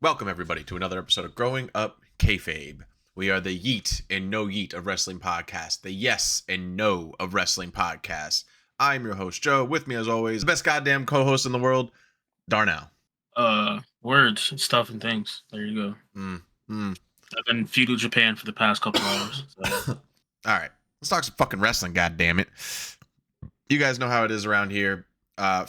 Welcome, everybody, to another episode of Growing Up Kayfabe. We are the Yeet and No Yeet of Wrestling Podcast, the Yes and No of Wrestling Podcast. I'm your host, Joe. With me, as always, the best goddamn co-host in the world, Darnell. Words, stuff, and things. There you go. I've been feudal Japan for the past couple hours. So. All right, let's talk some fucking wrestling, goddammit. You guys know how it is around here.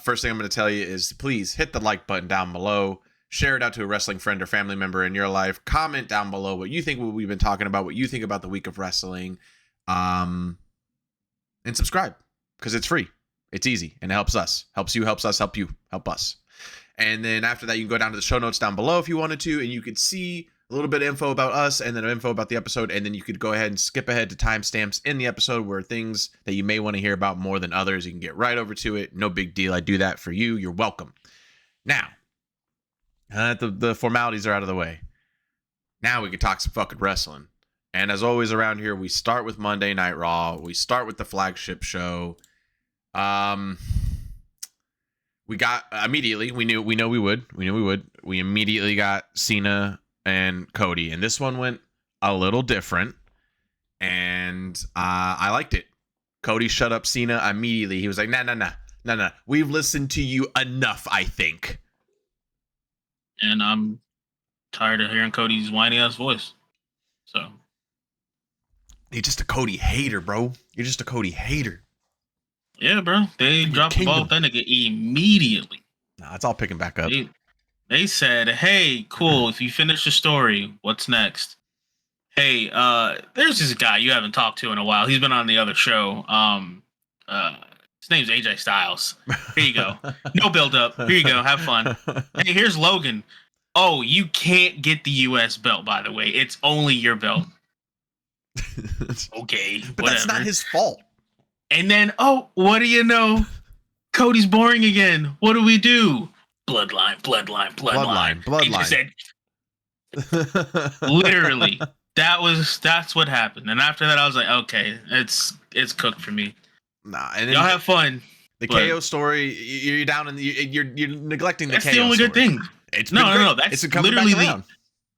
First thing I'm going to tell you is please hit the like button down below. Share it out to a wrestling friend or family member in your life. Comment down below what you think we've been talking about, what you think about the week of wrestling. And subscribe because it's free. It's easy and it helps us. Helps you, helps us, help you, help us. And then after that, you can go down to the show notes down below if you wanted to, and you could see a little bit of info about us and then info about the episode. And then you could go ahead and skip ahead to timestamps in the episode where things that you may want to hear about more than others. You can get right over to it. No big deal. I do that for you. You're welcome. Now, the formalities are out of the way. Now we can talk some fucking wrestling. And as always around here, we start with Monday Night Raw. We start with the flagship show. We got immediately. We knew we would. We immediately got Cena and Cody, and this one went a little different. And I liked it. Cody shut up Cena immediately. He was like, nah. We've listened to you enough, I think. And I'm tired of hearing Cody's whiny ass voice. So You're just a Cody hater, bro. You're just a Cody hater. Yeah, bro. They dropped the ball with that nigga immediately. Nah, it's all picking back up. They said, hey, cool, if you finish the story, what's next? Hey, there's this guy you haven't talked to in a while. He's been on the other show. His name's AJ Styles. Here you go. No build up. Here you go. Have fun. Hey, here's Logan. Oh, you can't get the US belt, by the way. It's only your belt. Okay, but whatever. That's not his fault. And then, oh, what do you know? Cody's boring again. What do we do? Bloodline. He said, literally, that's what happened. And after that, I was like, okay, it's cooked for me. Nah, and y'all have fun. The KO story, you're down in you're neglecting the KO. That's the only good thing. No. That's literally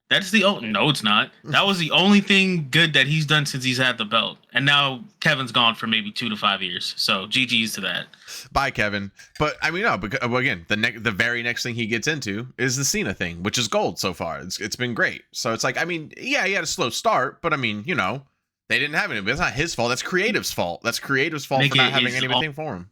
that's the only. No, it's not. That was the only thing good that he's done since he's had the belt. And now Kevin's gone for maybe 2 to 5 years. So GG's to that. Bye, Kevin. But I mean, no. Because again, the very next thing he gets into is the Cena thing, which is gold so far. It's been great. So it's like, I mean, yeah, he had a slow start, but I mean, you know, they didn't have it. That's not his fault. That's creative's fault. That's creative's fault for not having anything for him.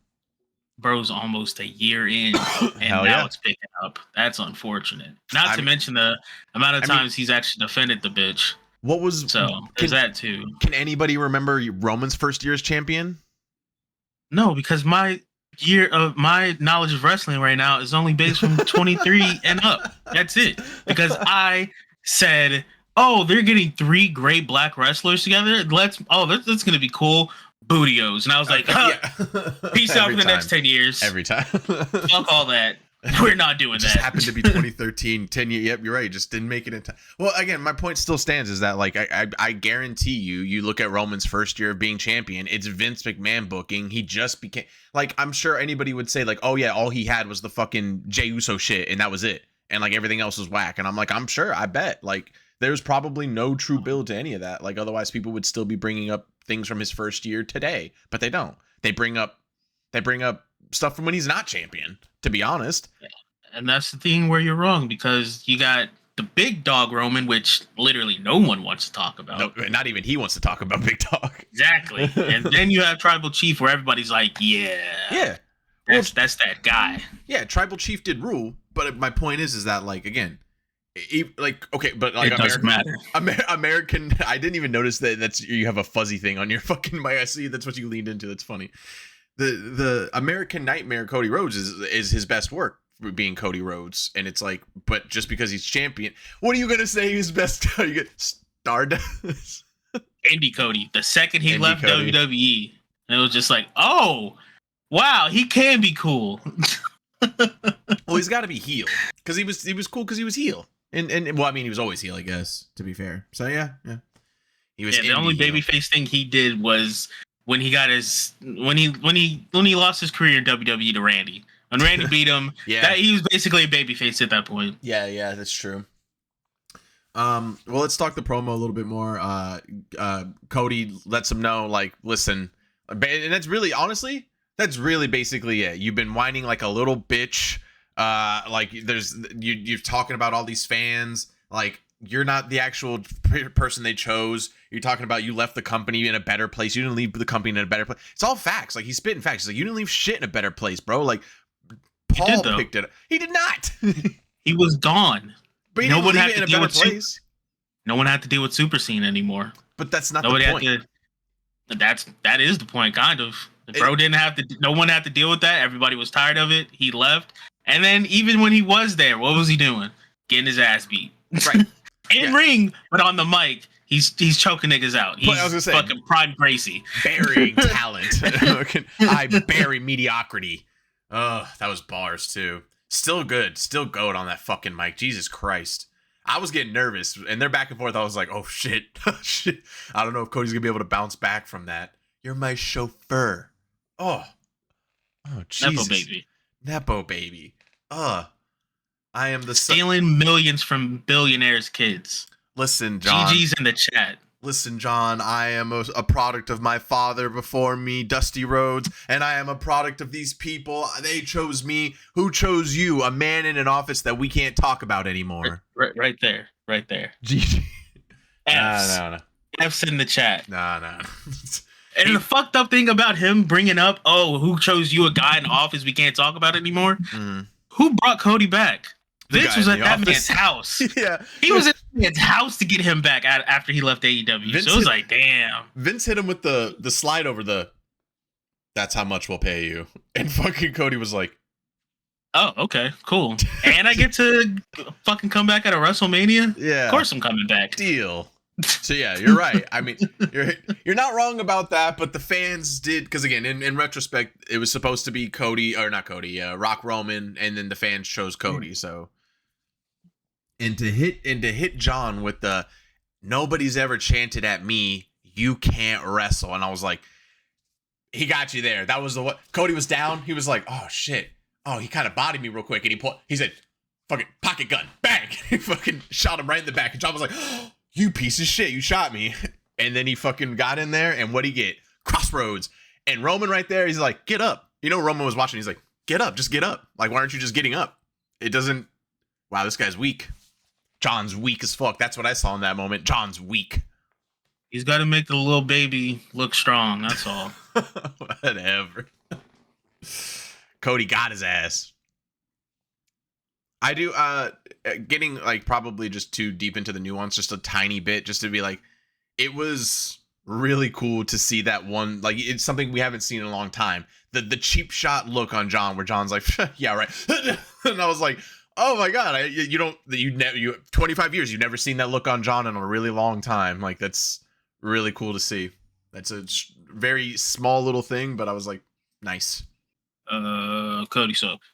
Bro's almost a year in, and now it's picking up. That's unfortunate. Not to mention the amount of times he's actually defended the bitch. What was there's that too. Can anybody remember Roman's first year as champion? No, because my knowledge of wrestling right now is only based from 23 and up. That's it. Because I said, oh, they're getting 3 great black wrestlers together. That's gonna be cool. Bootios. And I was like, peace out for the next 10 years. Every time. Fuck all that. We're not doing that. Just happened to be 2013, 10 years. Yep, you're right. Just didn't make it in time. Well, again, my point still stands is that, like, I guarantee you look at Roman's first year of being champion, it's Vince McMahon booking. He just became, like, I'm sure anybody would say, like, oh, yeah, all he had was the fucking Jey Uso shit, and that was it. And, like, everything else was whack. And I'm like, I'm sure, I bet. Like, there's probably no true build to any of that. Like, otherwise people would still be bringing up things from his first year today, but they don't. They bring up stuff from when he's not champion, to be honest. And that's the thing where you're wrong, because you got the big dog Roman, which literally no one wants to talk about. No, not even he wants to talk about big dog. Exactly. And then you have Tribal Chief, where everybody's like, yeah, that's that guy. Yeah, Tribal Chief did rule, but my point is that, like, again, like, okay, but like, it doesn't matter. American, I didn't even notice that you have a fuzzy thing on your fucking mic. I see that's what you leaned into. That's funny. The American Nightmare Cody Rhodes is his best work, being Cody Rhodes, and it's like, but just because he's champion, what are you gonna say his best? You get Stardust. Indy Cody. The second he left WWE, and it was just like, oh wow, he can be cool. Well, he's got to be heel because he was cool because he was heel. And well, I mean, he was always heel, I guess, to be fair. So yeah. He was. The only babyface thing he did was when he got when he lost his career in WWE to Randy. When Randy beat him, he was basically a babyface at that point. Yeah, that's true. Well, let's talk the promo a little bit more. Cody lets him know, like, listen, and that's really, honestly, that's really basically it. You've been whining like a little bitch. Like you're talking about all these fans. Like, you're not the actual person they chose. You're talking about you left the company in a better place. You didn't leave the company in a better place. It's all facts. Like, he's spitting facts. He's like, you didn't leave shit in a better place, bro. Like, Paul picked it up. He did not. He was gone. But no one had to deal with place. No one had to deal with Super Scene anymore. But that's not the point. That is the point, kind of. Bro didn't have to. No one had to deal with that. Everybody was tired of it. He left, and then even when he was there, what was he doing? Getting his ass beat. Right. In ring, but on the mic, he's choking niggas out. He's I was gonna say, fucking Prime Gracie. Burying talent. I bury mediocrity. Oh, that was bars too. Still good. Still goat on that fucking mic. Jesus Christ. I was getting nervous, and they're back and forth. I was like, oh shit. Shit. I don't know if Cody's gonna be able to bounce back from that. You're my chauffeur. Oh Jesus. Nepo baby. Nepo baby. I am the stealing millions from billionaires' kids. Listen, John. GG's in the chat. Listen, John, I am a product of my father before me, Dusty Rhodes, and I am a product of these people. They chose me. Who chose you? A man in an office that we can't talk about anymore. Right there. GG. F's. No. F's in the chat. No. And the fucked up thing about him bringing up, who chose you, a guy in the office we can't talk about anymore? Mm. Who brought Cody back? Vince was at that man's house. Yeah. He was at that man's house to get him back after he left AEW. So it was like, damn. Vince hit him with the slide over that's how much we'll pay you. And fucking Cody was like, oh, okay, cool. And I get to fucking come back at a WrestleMania? Yeah. Of course I'm coming back. Deal. So yeah, you're right. I mean, you're not wrong about that, but the fans did, because again, in retrospect, it was supposed to be Cody, or not Cody, Rock Roman, and then the fans chose Cody. So, and to hit John with the nobody's ever chanted at me, you can't wrestle, and I was like, he got you there. That was the what Cody was down. He was like, oh shit, oh he kind of bodied me real quick, and he said, fucking pocket gun, bang, he fucking shot him right in the back, and John was like, oh, you piece of shit, you shot me. And then he fucking got in there, and what'd he get? Crossroads. And Roman right there, he's like, get up. You know, Roman was watching, he's like, get up, just get up. Like, why aren't you just getting up? It doesn't, wow, this guy's weak. John's weak as fuck. That's what I saw in that moment. John's weak. He's got to make the little baby look strong, that's all. Whatever. Cody got his ass. I do, getting like probably just too deep into the nuance, just a tiny bit, just to be like, it was really cool to see that one, like it's something we haven't seen in a long time. The cheap shot look on John, where John's like, yeah, right. And I was like, oh my God, you 25 years, you've never seen that look on John in a really long time. Like, that's really cool to see. That's a very small little thing, but I was like, nice. Cody sucks.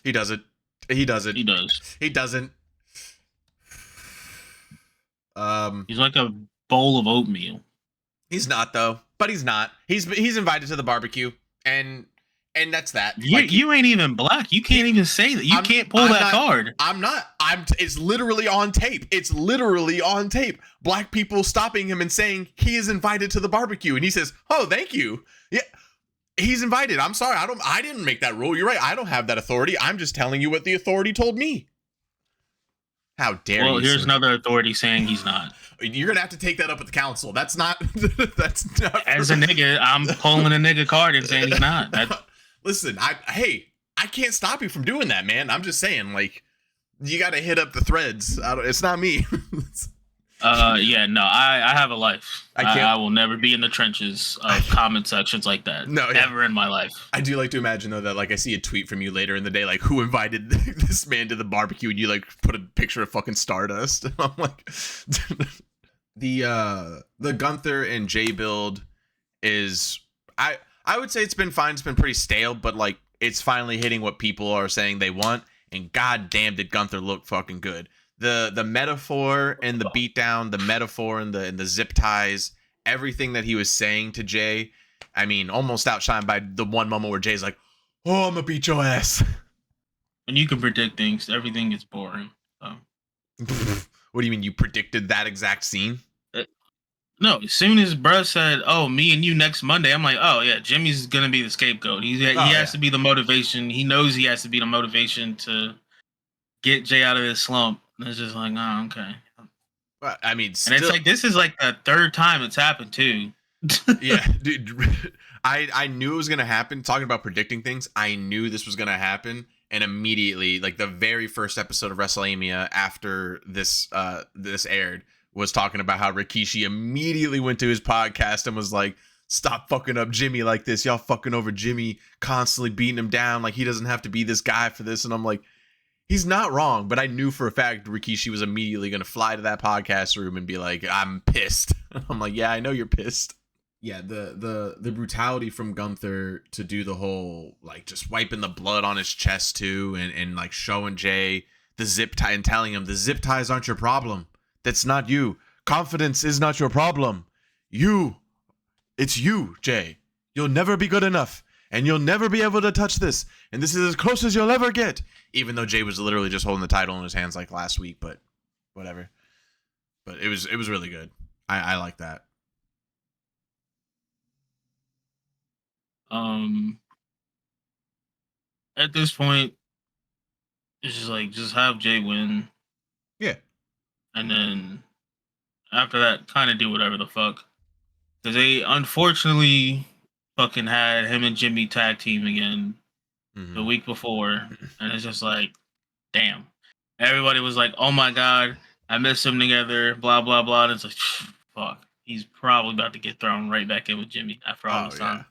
He does it. He doesn't. He does. He doesn't. He's like a bowl of oatmeal. He's not though. But he's not. He's invited to the barbecue, and that's that. You ain't even black. You can't even say that. You can't pull that card. I'm not. It's literally on tape. It's literally on tape. Black people stopping him and saying he is invited to the barbecue, and he says, "Oh, thank you." Yeah. He's invited. I'm sorry. I didn't make that rule. You're right. I don't have that authority. I'm just telling you what the authority told me. How dare you? Well, here's another authority saying he's not. You're going to have to take that up with the council. That's not As a nigga, I'm pulling a nigga card and saying he's not. Listen, I can't stop you from doing that, man. I'm just saying, like, you got to hit up the threads. It's not me. Yeah, no, I have a life. I will never be in the trenches of comment sections like that. No, ever in my life. I do like to imagine though that like I see a tweet from you later in the day, like who invited this man to the barbecue, and you like put a picture of fucking Stardust. And I'm like, the Gunther and Jey build is I would say it's been fine. It's been pretty stale, but like it's finally hitting what people are saying they want. And goddamn, did Gunther look fucking good. The metaphor and the beatdown, the metaphor and the zip ties, everything that he was saying to Jey, I mean, almost outshined by the one moment where Jay's like, "Oh, I'm gonna beat your ass." When you can predict things, everything is boring. So. What do you mean you predicted that exact scene? No, as soon as bruh said, "Oh, me and you next Monday," I'm like, "Oh yeah, Jimmy's gonna be the scapegoat. He has to be the motivation. He knows he has to be the motivation to get Jay out of this slump." And it's just like, "Oh, okay." Well, I mean, and it's like this is like the third time it's happened too. Yeah, dude. I knew it was gonna happen. Talking about predicting things, I knew this was gonna happen, and immediately, like the very first episode of Wrestlemania after this aired, was talking about how Rikishi immediately went to his podcast and was like, "Stop fucking up Jimmy like this. Y'all fucking over Jimmy, constantly beating him down. Like he doesn't have to be this guy for this." And I'm like, he's not wrong, but I knew for a fact Rikishi was immediately going to fly to that podcast room and be like, "I'm pissed." I'm like, "Yeah, I know you're pissed." Yeah, the brutality from Gunther to do the whole like just wiping the blood on his chest too, and like showing Jay the zip tie and telling him the zip ties aren't your problem. That's not you. Confidence is not your problem. It's you, Jay. You'll never be good enough, and you'll never be able to touch this, and this is as close as you'll ever get. Even though Jay was literally just holding the title in his hands like last week, but whatever. But it was really good. I like that. At this point, it's just like just have Jay win. Yeah. And then after that, kind of do whatever the fuck. Because they unfortunately fucking had him and Jimmy tag team again the week before. And it's just like, damn. Everybody was like, "Oh my God, I miss them together, blah, blah, blah." And it's like, fuck. He's probably about to get thrown right back in with Jimmy after all this time.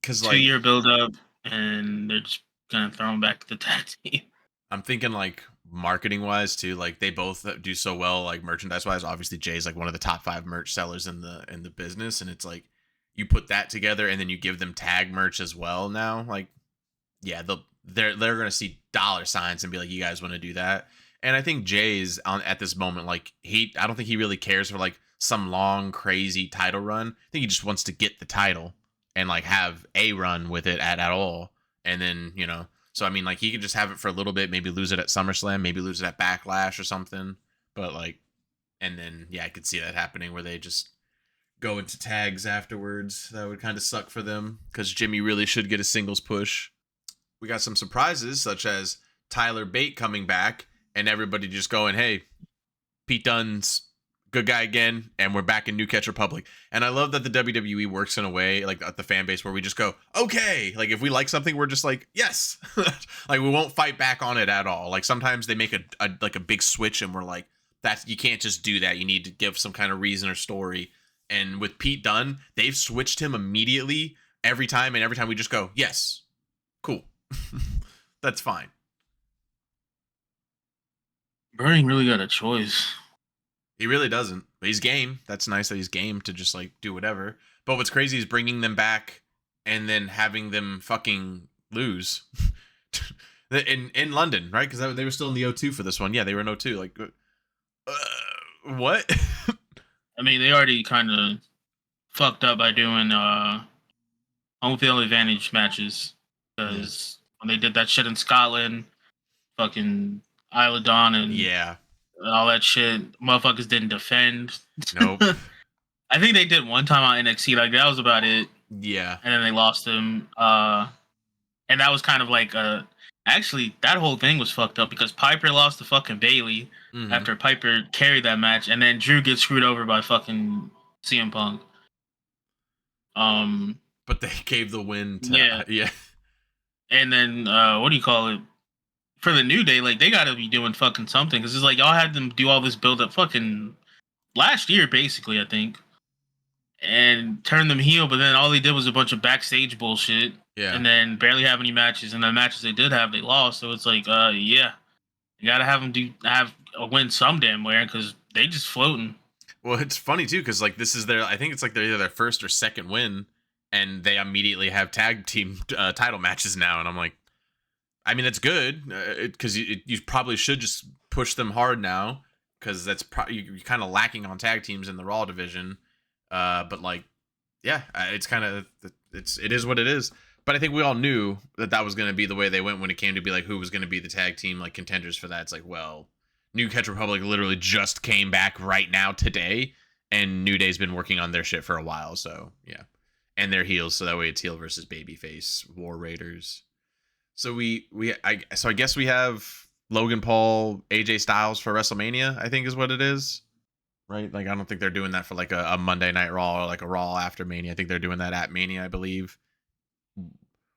Because 2-year build-up, and they're just going to throw him back to the tag team. I'm thinking like marketing wise too, like they both do so well, like merchandise wise. Obviously Jay's like one of the top 5 merch sellers in the business, and it's like you put that together and then you give them tag merch as well now, like yeah, they're gonna see dollar signs and be like, "You guys want to do that?" And I think Jay's on at this moment, like I don't think he really cares for like some long crazy title run. I think he just wants to get the title and like have a run with it at all, and then so I mean, like he could just have it for a little bit, maybe lose it at SummerSlam, maybe lose it at Backlash or something. But like, and then yeah, I could see that happening where they just go into tags afterwards. That would kind of suck for them because Jimmy really should get a singles push. We got some surprises such as Tyler Bate coming back and everybody just going, "Hey, Pete Dunne's good guy again, and we're back in New Catch Republic." And I love that the WWE works in a way, like at the fan base, where we just go, "Okay." Like if we like something, we're just like, "Yes." Like we won't fight back on it at all. Like sometimes they make a big switch and we're like, you can't just do that. You need to give some kind of reason or story. And with Pete Dunne, they've switched him immediately every time, and every time we just go, "Yes, cool." That's fine. Bernie really got a choice. He really doesn't, but he's game. That's nice that he's game to just like do whatever. But what's crazy is bringing them back and then having them fucking lose in London, right? Because they were still in the O2 for this one. Yeah, they were in O2. Like, what? I mean, they already kind of fucked up by doing home field advantage matches, because when they did that shit in Scotland, fucking Isle of Dawn and all that shit, motherfuckers didn't defend. Nope. I think they did one time on NXT, like that was about it. Yeah. And then they lost him. And that was kind of like actually that whole thing was fucked up because Piper lost to fucking Bailey after Piper carried that match, and then Drew gets screwed over by fucking CM Punk. But they gave the win to yeah. And then what do you call it? For the New Day, like they gotta be doing fucking something, because it's like y'all had them do all this build up fucking last year, basically, I think, and turn them heel, but then all they did was a bunch of backstage bullshit. Yeah. And then barely have any matches, and the matches they did have, they lost. So it's like, yeah, you gotta have them have a win some damn where, because they just floating. Well, it's funny too, because like this is I think it's like they're either their first or second win, and they immediately have tag team title matches now, and I'm like, I mean, it's good because you probably should just push them hard now, because that's you're kind of lacking on tag teams in the Raw division. But like, yeah, it's kind of it is what it is. But I think we all knew that was going to be the way they went when it came to be like who was going to be the tag team like contenders for that. It's like, well, New Catch Republic literally just came back right now today, and New Day's been working on their shit for a while. So yeah, and their heels, so that way it's heel versus babyface War Raiders. So I guess we have Logan Paul, AJ Styles for WrestleMania, I think is what it is. Right? Like I don't think they're doing that for like a Monday Night Raw or like a Raw after Mania. I think they're doing that at Mania, I believe.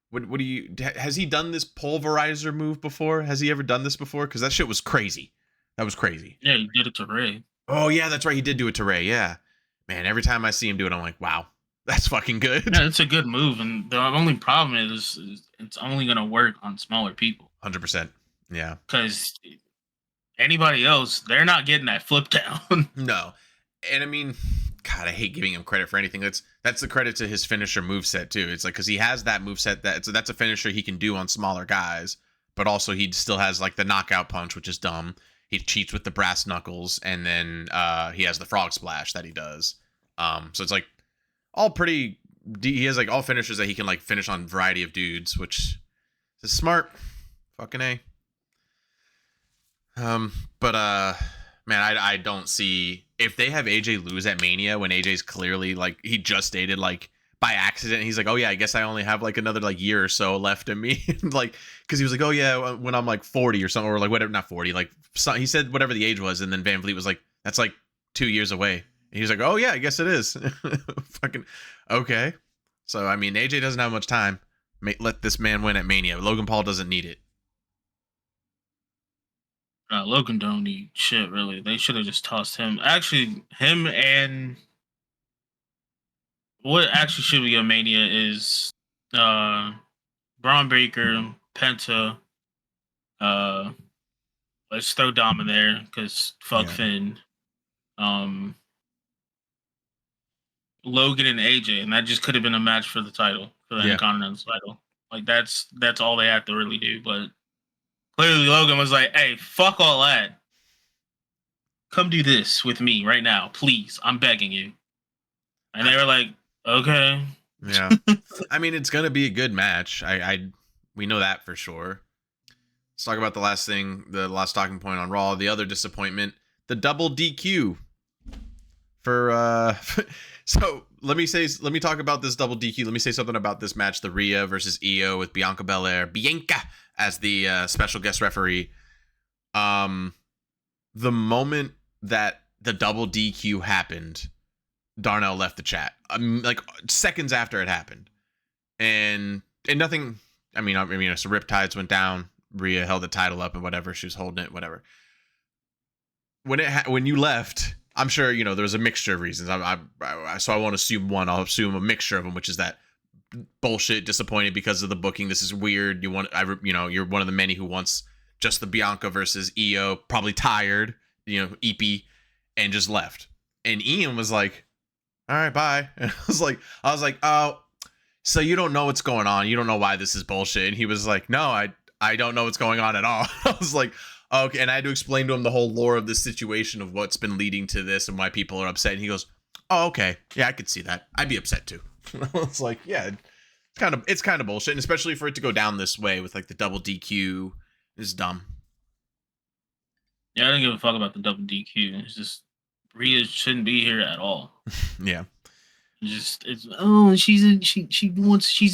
What do you, has he done this pulverizer move before? Has he ever done this before? Because that shit was crazy. That was crazy. Yeah, he did it to Rey. Oh yeah, that's right. He did do it to Rey. Yeah, man. Every time I see him do it, I'm like, wow, that's fucking good. Yeah, it's a good move, and the only problem is it's only gonna work on smaller people. 100%. Yeah. Because anybody else, they're not getting that flip down. No, and I mean, God, I hate giving him credit for anything. That's the credit to his finisher moveset too. It's like because he has that moveset that's a finisher he can do on smaller guys, but also he still has like the knockout punch, which is dumb. He cheats with the brass knuckles, and then he has the frog splash that he does. So it's like all pretty. He has like all finishers that he can like finish on a variety of dudes, which is smart. Fucking A. But man, I don't see if they have AJ lose at Mania when AJ's clearly like he just stated like by accident he's like, oh yeah, I guess I only have like another like year or so left in me. Like because he was like, oh yeah, when I'm like 40 or something, or like whatever, not 40, like he said whatever the age was, and then Van Vliet was like, that's like 2 years away. And he was like, oh yeah, I guess it is. Fucking okay. So I mean, AJ doesn't have much time. Let this man win at Mania. Logan Paul doesn't need it. Logan don't need shit, really. They should have just tossed him. Actually, him and what actually should be a Mania is Braun Breaker, Penta. Let's throw Dom in there because fuck Yeah. Finn. Logan and AJ, and that just could have been a match for the title, for the Intercontinental title. Like that's all they have to really do. But clearly, Logan was like, "Hey, fuck all that. Come do this with me right now, please. I'm begging you." And they were like, "Okay." Yeah. I mean, it's gonna be a good match. We know that for sure. Let's talk about the last thing, the last talking point on Raw. The other disappointment, the double DQ for so let me talk about this double DQ. Let me say something about this match, the Rhea versus IYO with Bianca as the special guest referee. The moment that the double DQ happened, Darnell left the chat. Like seconds after it happened, and nothing. I mean, so Riptides went down. Rhea held the title up and whatever. She was holding it, whatever. When you left, I'm sure there was a mixture of reasons. So I won't assume one. I'll assume a mixture of them, which is that bullshit, disappointed because of the booking. This is weird. You're one of the many who wants just the Bianca versus IYO. Probably tired, EP, and just left. And Ian was like, "All right, bye." And I was like, "Oh, so you don't know what's going on? You don't know why this is bullshit?" And he was like, "No, I don't know what's going on at all." I was like, okay. And I had to explain to him the whole lore of this situation of what's been leading to this and why people are upset. And he goes, "Oh, okay. Yeah, I could see that. I'd be upset too." I was like, yeah, it's kind of bullshit. And especially for it to go down this way with like the double DQ is dumb. Yeah, I don't give a fuck about the double DQ. It's just Rhea shouldn't be here at all. Yeah. She's a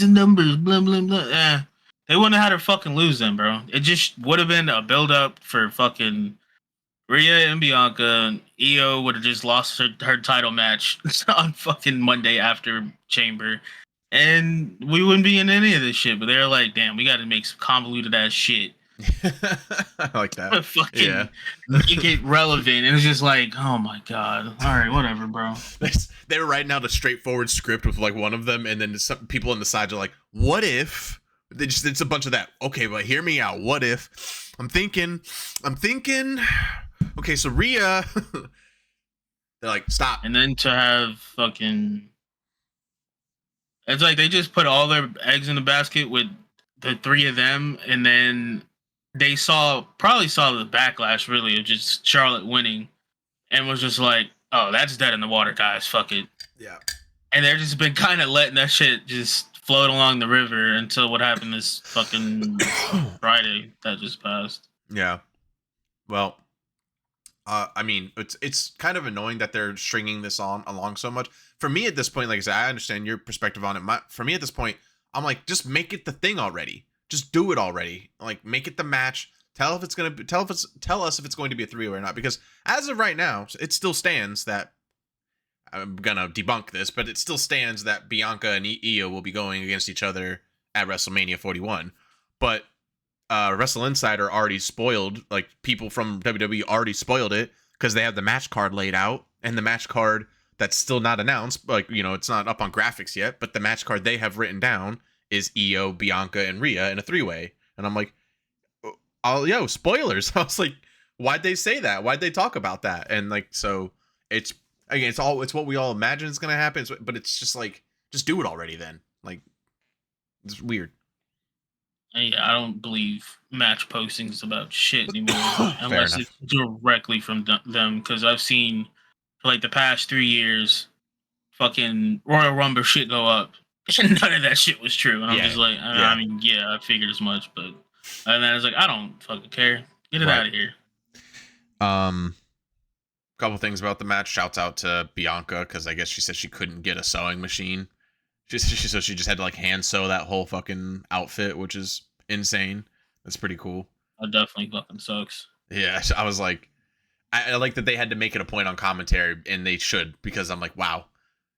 numbers, blah blah blah. They wouldn't have had her fucking lose then, bro. It just would have been a build up for fucking Rhea and Bianca. IYO would have just lost her title match on fucking Monday after Chamber, and we wouldn't be in any of this shit. But they're like, damn, we got to make some convoluted ass shit. I like that. Fucking make it relevant. And it's just like, oh my god. All right, whatever, bro. They were writing out a straightforward script with like one of them, and then some people on the sides are like, "What if?" It's a bunch of that. Okay, but hear me out. What if? I'm thinking. Okay, so Rhea. They're like, stop. And then to have fucking. It's like they just put all their eggs in the basket with the three of them, and then they probably saw the backlash really of just Charlotte winning, and was just like, "Oh, that's dead in the water, guys. Fuck it." Yeah. And they're just been kind of letting that shit just float along the river until what happened this fucking Friday that just passed. Yeah. Well, I mean, it's kind of annoying that they're stringing this on along so much. For me at this point, like I said, I understand your perspective on it. For me at this point, I'm like, just make it the thing already. Just do it already. Like, make it the match. Tell us if it's going to be a 3-way or not. Because as of right now, it still stands that I'm gonna debunk this, but it still stands that Bianca and Io will be going against each other at WrestleMania 41. But Wrestle Insider already spoiled, like people from WWE already spoiled it because they have the match card laid out, and the match card that's still not announced, like, you know, it's not up on graphics yet, but the match card they have written down is Io, Bianca, and Rhea in a 3-way. And I'm like, oh, spoilers. I was like, why'd they say that? Why'd they talk about that? And like, so it's, again, it's what we all imagine is going to happen, but it's just like, just do it already then. Like, it's weird. Yeah, I don't believe match postings about shit anymore unless it's directly from them. Because I've seen for like the past 3 years, fucking Royal Rumble shit go up, and none of that shit was true. And I'm just like, I mean, yeah, I figured as much, but and then I was like, I don't fucking care. Get it out of here. Couple things about the match. Shouts out to Bianca because I guess she said she couldn't get a sewing machine. So she just had to like hand sew that whole fucking outfit, which is insane. That's pretty cool. That definitely fucking sucks. Yeah, I was like, I like that they had to make it a point on commentary, and they should, because I'm like, wow.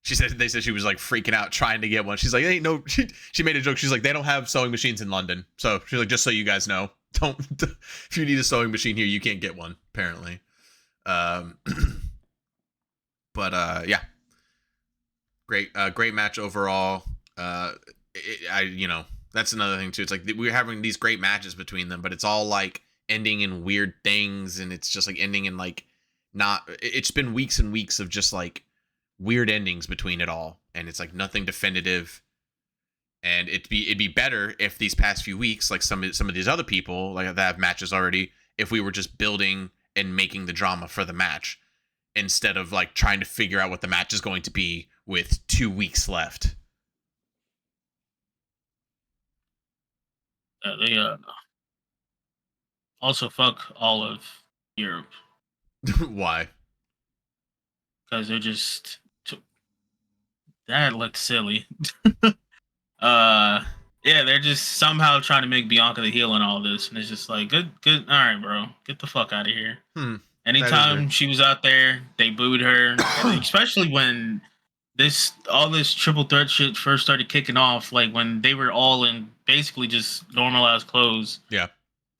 They said she was like freaking out trying to get one. She's like, hey, no, she made a joke. She's like, they don't have sewing machines in London. So she's like, just so you guys know, if you need a sewing machine here, you can't get one, apparently. But yeah. Great match overall. You know, that's another thing too. It's like we're having these great matches between them, but it's all like ending in weird things, and it's just like ending in like it's been weeks and weeks of just like weird endings between it all, and it's like nothing definitive. And it'd be better if these past few weeks, like some of these other people like that have matches already, if we were just building and making the drama for the match instead of like trying to figure out what the match is going to be with 2 weeks left. They also fuck all of Europe. Why? Because they're just that looked silly. Yeah, they're just somehow trying to make Bianca the heel in all this, and it's just like good. All right, bro, get the fuck out of here. Anytime she was out there, they booed her, especially when all this triple threat shit first started kicking off. Like when they were all in basically just normalized clothes. Yeah.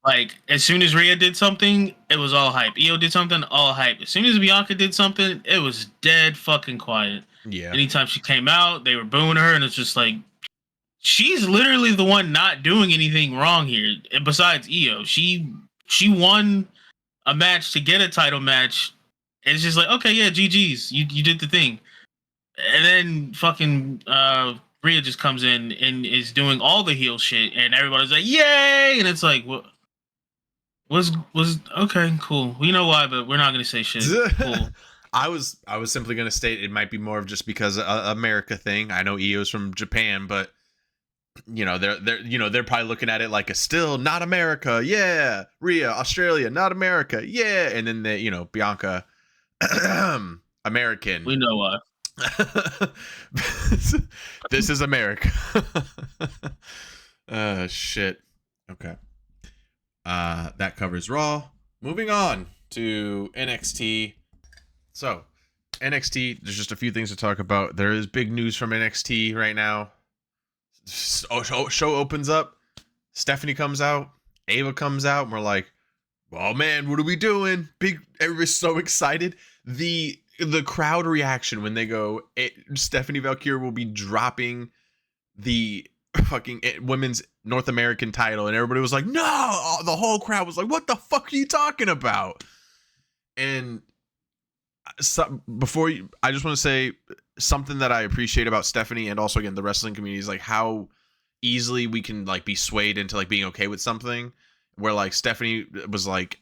Like as soon as Rhea did something, it was all hype. Io did something, all hype. As soon as Bianca did something, it was dead fucking quiet. Yeah. Anytime she came out, they were booing her, and it's just like she's literally the one not doing anything wrong here. Besides Io, she won a match to get a title match. It's just like, okay, yeah, GG's, you did the thing. And then fucking Rhea just comes in and is doing all the heel shit, and everybody's like, yay! And it's like, what? Was okay, cool. We know why, but we're not gonna say shit. Cool. I was simply gonna state it might be more of just because America thing. I know Io's from Japan, but you know they're probably looking at it like a still not America, yeah. Rhea, Australia, not America, yeah. And then Bianca, American. We know why. This is America. Shit. Okay. That covers Raw. Moving on to NXT. So, NXT, there's just a few things to talk about. There is big news from NXT right now. Show opens up. Stephanie comes out. Ava comes out. And we're like, oh man, what are we doing? Everybody's so excited. The crowd reaction when they go, Stephanie Valkyrie will be dropping the fucking women's North American title, and everybody was like, no. The whole crowd was like, what the fuck are you talking about? And I just want to say something that I appreciate about Stephanie, and also again the wrestling community, is like how easily we can like be swayed into like being okay with something, where like Stephanie was like,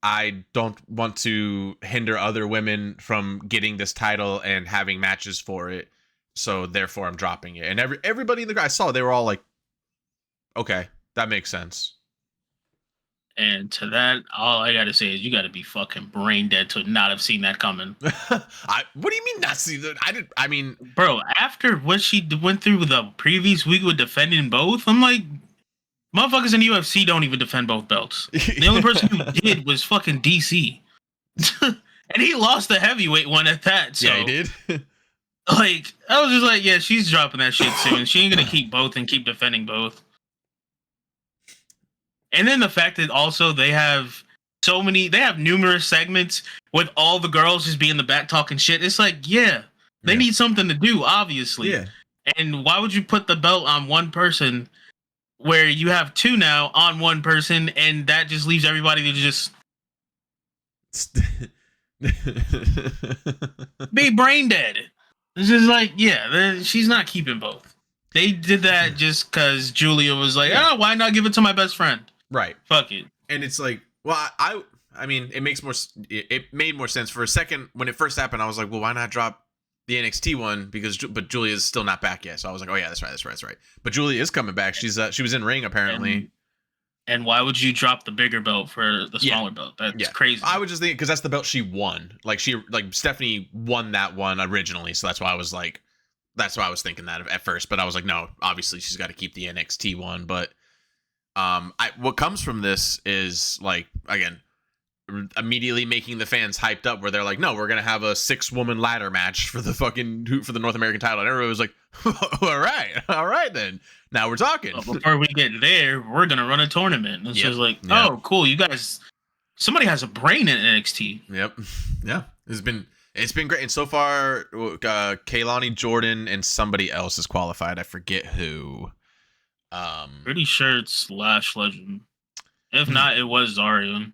I don't want to hinder other women from getting this title and having matches for it, so therefore I'm dropping it. And everybody in the crowd I saw, they were all like, okay, that makes sense. And to that, all I gotta say is you gotta be fucking brain dead to not have seen that coming. What do you mean not see that? I mean, bro, after what she went through the previous week with defending both, I'm like, motherfuckers in the UFC don't even defend both belts. The only person who did was fucking DC. And he lost the heavyweight one at that. So, yeah, he did. like, I was just like, yeah, she's dropping that shit soon. She ain't gonna keep both and keep defending both. And then the fact that also they have numerous segments with all the girls just being in the back talking shit. It's like, yeah, they need something to do, obviously. Yeah. And why would you put the belt on one person where you have two now on one person, and that just leaves everybody to just be brain dead? It's just like, yeah, she's not keeping both. They did that just because Julia was like, oh, why not give it to my best friend? Right. Fuck it. And it's like, well, I mean, it made more sense for a second when it first happened. I was like, well, why not drop the NXT one? But Julia's still not back yet. So I was like, oh yeah, that's right. But Julia is coming back. She was in ring apparently. And why would you drop the bigger belt for the smaller belt? That's crazy. I would just think because that's the belt she won. Like Stephanie won that one originally, so that's why I was thinking that at first. But I was like, no, obviously she's got to keep the NXT one. But what comes from this is like, again, immediately making the fans hyped up where they're like, no, we're gonna have a 6-woman ladder match for the North American title, and everybody was like, all right then, now we're talking. Well, before we get there, we're gonna run a tournament. And so it's like, oh cool, you guys, somebody has a brain in NXT. Yeah, it's been great. And so far Kaylani Jordan and somebody else is qualified. I forget who. Pretty sure it's Lash Legend. If not, it was Zarian.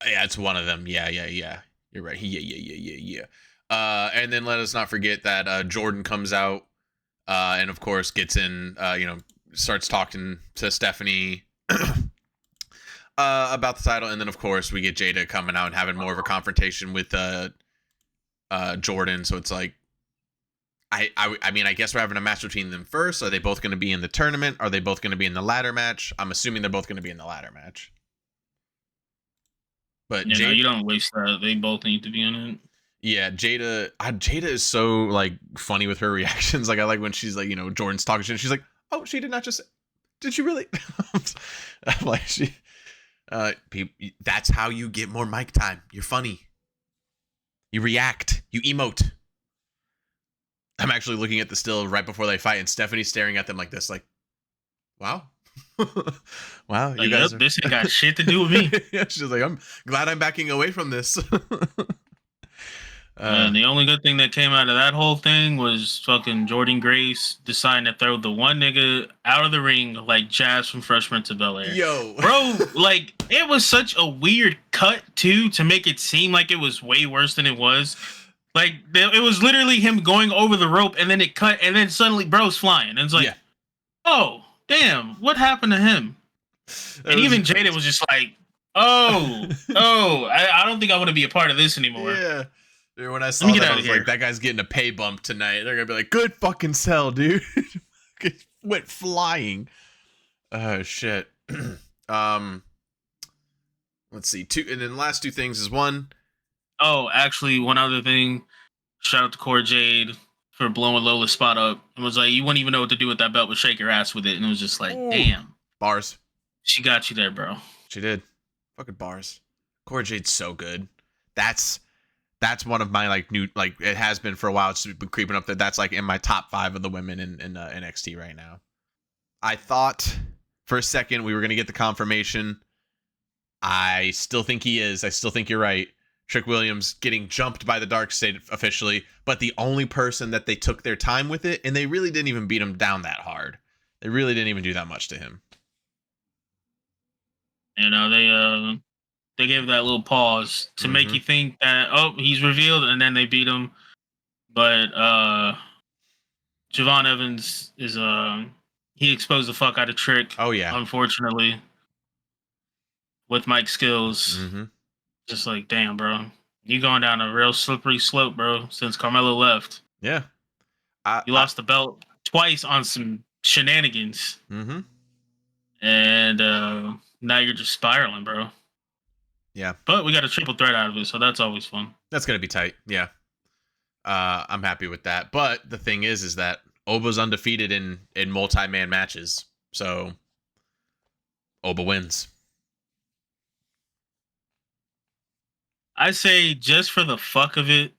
Yeah, it's one of them. Yeah. You're right. Yeah. And then let us not forget that Jordan comes out, and of course gets in. Starts talking to Stephanie about the title, and then of course we get Jada coming out and having more of a confrontation with Jordan. So it's like, I mean, I guess we're having a match between them first. Are they both going to be in the tournament? Are they both going to be in the ladder match? I'm assuming they're both going to be in the ladder match. But no, you don't waste that. They both need to be in it. Yeah, Jada is so like funny with her reactions. Like I like when she's like, Jordan's talking shit, and she's like, "Oh, she did not just. Did she really?" I'm like, that's how you get more mic time. You're funny. You react. You emote. I'm actually looking at the still right before they fight, and Stephanie's staring at them like this, like, "Wow." Wow, you guys this ain't got shit to do with me. Yeah, she's like, I'm glad I'm backing away from this. And the only good thing that came out of that whole thing was fucking Jordan Grace deciding to throw the one nigga out of the ring like Jazz from Fresh Prince of Bel-Air. Yo, bro, like it was such a weird cut too to make it seem like it was way worse than it was. Like it was literally him going over the rope, and then it cut, and then suddenly bro's flying, and it's like, oh. Damn, what happened to him? And even Jada was just like, I don't think I want to be a part of this anymore. Yeah. Dude, when I saw that, I was like, that guy's getting a pay bump tonight. They're going to be like, good fucking sell, dude. Went flying. Oh, shit. Let's see. And then last two things is one. Oh, actually, one other thing. Shout out to Core Jade for blowing Lola's spot up. It was like, you wouldn't even know what to do with that belt, but shake your ass with it. And it was just like, damn. Bars. She got you there, bro. She did. Fucking bars. Core Jade's so good. That's one of my like new, like it has been for a while. It's been creeping up that's like in my top 5 of the women in NXT right now. I thought for a second we were going to get the confirmation. I still think he is. I still think you're right. Trick Williams getting jumped by the Dark State officially, but the only person that they took their time with it, and they really didn't even beat him down that hard. They really didn't even do that much to him. They gave that little pause to make you think that, he's revealed, and then they beat him. But Javon Evans is he exposed the fuck out of Trick. Oh yeah, unfortunately, with Mike's skills. Just like, damn, bro. You going down a real slippery slope, bro, since Carmelo left. Yeah. You lost the belt twice on some shenanigans. Mm-hmm. And now you're just spiraling, bro. Yeah. But we got a triple threat out of it, so that's always fun. That's gonna be tight. Yeah. I'm happy with that. But the thing is that Oba's undefeated in multi-man matches. So Oba wins. I say just for the fuck of it,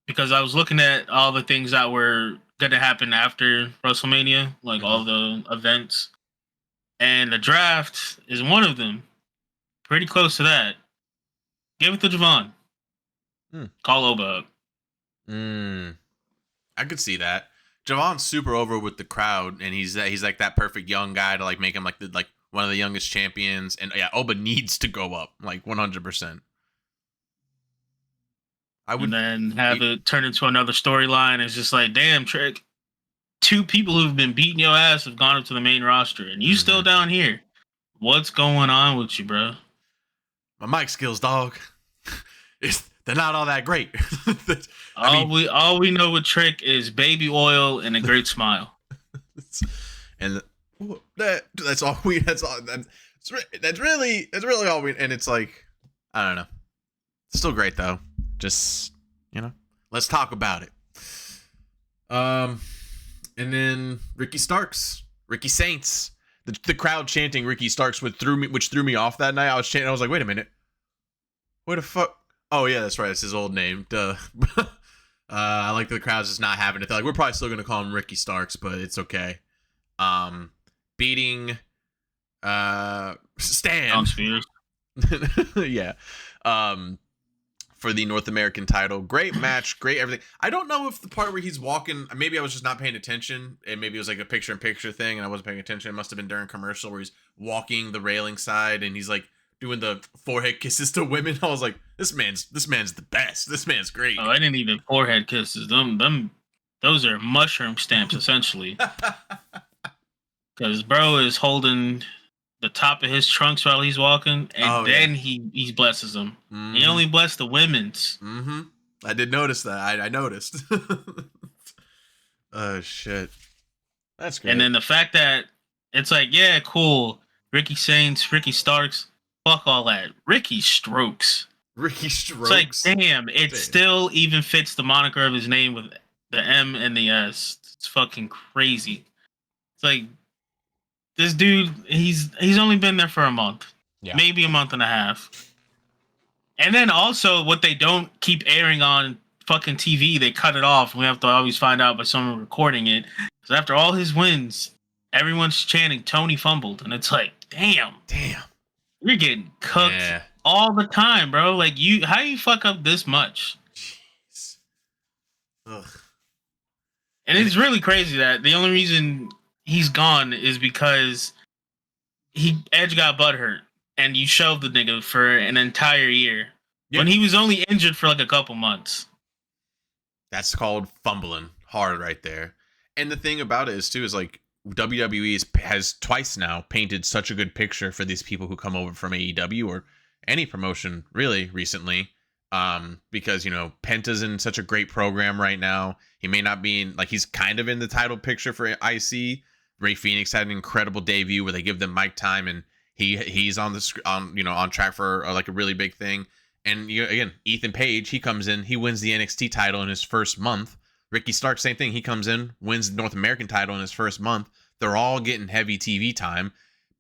because I was looking at all the things that were gonna happen after WrestleMania, like all the events, and the draft is one of them. Pretty close to that. Give it to Javon. Call Oba up. I could see that. Javon's super over with the crowd, and he's like that perfect young guy to like make him like one of the youngest champions. And yeah, Oba needs to go up like 100%. I would, and then have it turn into another storyline. It's just like, damn, Trick. 2 people who've been beating your ass have gone up to the main roster, and you still down here. What's going on with you, bro? My mic skills, dog. They're not all that great. All we know with Trick is baby oil and a great smile. And that's all we. That's really all we. And it's like, I don't know. It's still great though. Just, let's talk about it. And then Ricky Saints. The crowd chanting Ricky Starks, which threw me off that night. I was chanting. I was like, wait a minute. What the fuck? Oh yeah, that's right. It's his old name. Duh. I like the crowd's just not having it. They're like, we're probably still gonna call him Ricky Starks, but it's okay. Beating Stan. Yeah. For the North American title. Great match, great everything. I don't know if the part where he's walking, maybe I was just not paying attention, and maybe it was like a picture-in-picture thing, and I wasn't paying attention. It must have been during commercial where he's walking the railing side, and he's like doing the forehead kisses to women. I was like, this man's the best. This man's great. Oh, I didn't even forehead kisses. Those are mushroom stamps, essentially. Because bro is holding the top of his trunks while he's walking, and then he blesses them. Mm-hmm. He only blessed the women's. Mm-hmm. I did notice that. I noticed. Oh shit, that's great. And then the fact that it's like, yeah, cool. Ricky Saints, Ricky Starks, fuck all that. Ricky Strokes. It's like, damn, still even fits the moniker of his name with the M and the S. It's fucking crazy. It's like, this dude, he's only been there for a month. Yeah. Maybe a month and a half. And then also, what they don't keep airing on fucking TV, they cut it off. We have to always find out by someone recording it. Because after all his wins, everyone's chanting Tony fumbled. And it's like, damn. You're getting cooked all the time, bro. Like, how you fuck up this much? Jeez. Ugh. And it's really crazy that the only reason he's gone is because Edge got butthurt, and you shoved the nigga for an entire year when he was only injured for like a couple months. That's called fumbling hard right there. And the thing about it is like WWE has twice now painted such a good picture for these people who come over from AEW or any promotion really recently. Because Penta's in such a great program right now. He may not be in, like, he's kind of in the title picture for IC. Rey Fenix had an incredible debut where they give them mic time, and he's on track for like a really big thing. And again, Ethan Page, he comes in, he wins the NXT title in his first month. Ricky Stark, same thing. He comes in, wins the North American title in his first month. They're all getting heavy TV time.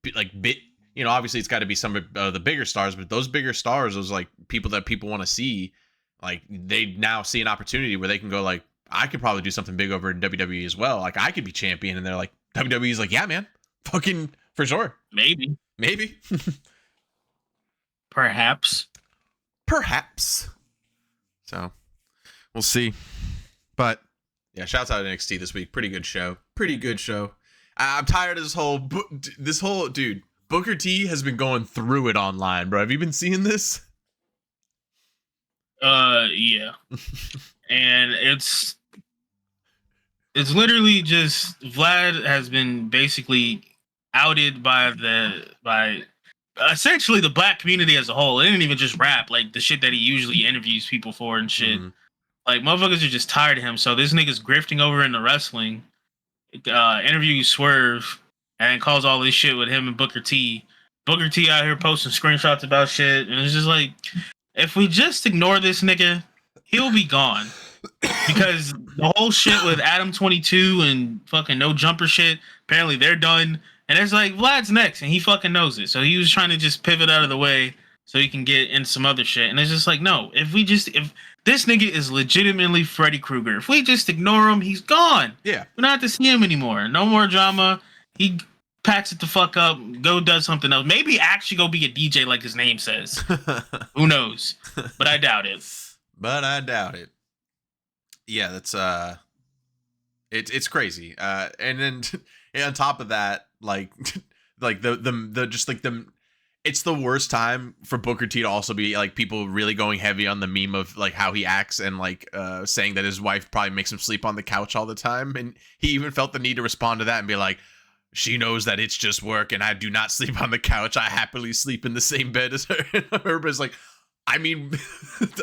Obviously it's got to be some of the bigger stars, but those bigger stars, those like people that people want to see, like they now see an opportunity where they can go like, I could probably do something big over in WWE as well. Like I could be champion, and they're like, WWE's like, yeah, man, fucking for sure. Maybe. Perhaps. So we'll see. But yeah, shouts out to NXT this week. Pretty good show. I'm tired of this whole dude. Booker T has been going through it online, bro. Have you been seeing this? Yeah. And it's literally just Vlad has been basically outed by essentially the black community as a whole. It didn't even just rap, like the shit that he usually interviews people for and shit. Mm-hmm. Like motherfuckers are just tired of him. So this nigga's grifting over into wrestling, interviews Swerve, and calls all this shit with him and Booker T. Booker T out here posting screenshots about shit, and it's just like, if we just ignore this nigga, he'll be gone. Because the whole shit with Adam 22 and fucking no jumper shit, apparently they're done. And it's like, Vlad's next, and he fucking knows it. So he was trying to just pivot out of the way so he can get in some other shit. And it's just like, no, if this nigga is legitimately Freddy Krueger, if we just ignore him, he's gone. Yeah. We don't have to see him anymore. No more drama. He packs it the fuck up, go does something else. Maybe actually go be a DJ like his name says. Who knows? But I doubt it. Yeah, that's it's crazy. And then on top of that, like the just like the it's the worst time for Booker T to also be like people really going heavy on the meme of like how he acts and like saying that his wife probably makes him sleep on the couch all the time, and he even felt the need to respond to that and be like, she knows that it's just work and I do not sleep on the couch. I happily sleep in the same bed as her. And everybody's like, I mean,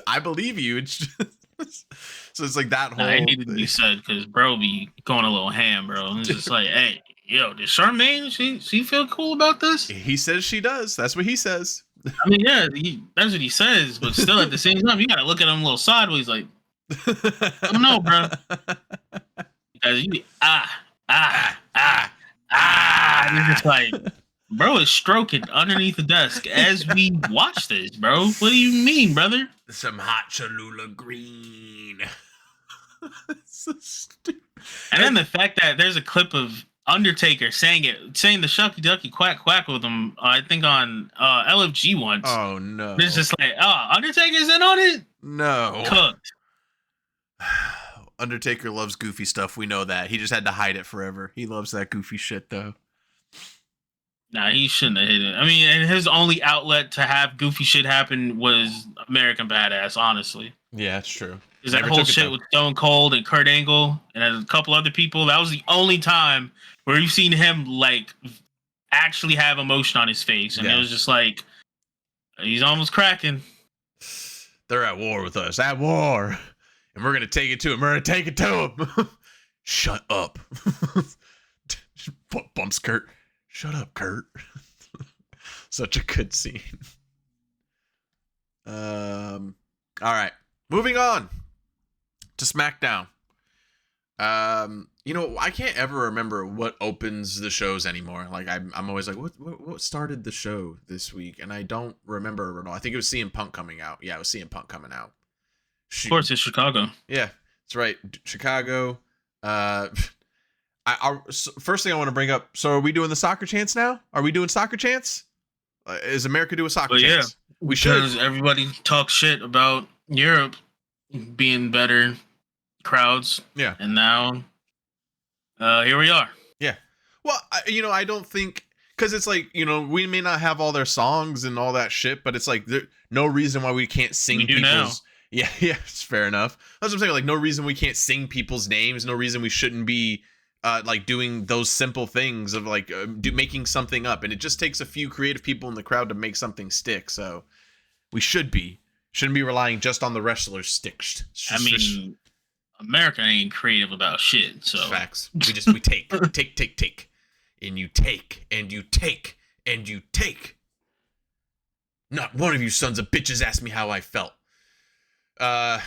I believe you. It's just, so it's like that whole. I needed to be said because bro be going a little ham, bro. It's just like, hey, yo, did Charmaine she feel cool about this? He says she does. That's what he says. I mean, yeah, that's what he says, but still at the same time, you gotta look at him a little sideways, like, I don't know, bro. Because you and it's just like, bro is stroking underneath the desk as we watch this, bro. What do you mean, brother? Some hot Cholula green. So stupid. And then the fact that there's a clip of Undertaker saying the shucky ducky quack quack with him, I think on LFG once. Oh no. It's just like, Undertaker's in on it? No. Cooked. Undertaker loves goofy stuff. We know that. He just had to hide it forever. He loves that goofy shit though. Nah, he shouldn't have hit it. I mean, and his only outlet to have goofy shit happen was American Badass, honestly. Yeah, that's true. Because that whole shit with Stone Cold and Kurt Angle and a couple other people, that was the only time where you've seen him like actually have emotion on his face. And it was just like, he's almost cracking. They're at war with us. At war. And we're going to take it to him. We're going to take it to him. Shut up. Bumps Kurt. Shut up, Kurt. Such a good scene. All right. Moving on to SmackDown. You know, I can't ever remember what opens the shows anymore. Like I'm always like, what started the show this week? And I don't remember at all. I think it was CM Punk coming out. Yeah, it was CM Punk coming out. Of course, it's Chicago. Yeah, that's right. Chicago. First thing I want to bring up. So, are we doing the soccer chants now? Are we doing soccer chants? Is America doing soccer chants? Yeah, we should. Because everybody talks shit about Europe being better crowds. Yeah, and now, here we are. Yeah. Well, I don't think because it's like we may not have all their songs and all that shit, but it's like no reason why we can't sing. We do people's. Now. Yeah, it's fair enough. That's what I'm saying. Like, no reason we can't sing people's names. No reason we shouldn't be like doing those simple things of like making something up. And it just takes a few creative people in the crowd to make something stick. So we shouldn't be relying just on the wrestlers' sticks. I mean, America ain't creative about shit. So facts. We take, and you take, and you take, and you take. Not one of you sons of bitches asked me how I felt.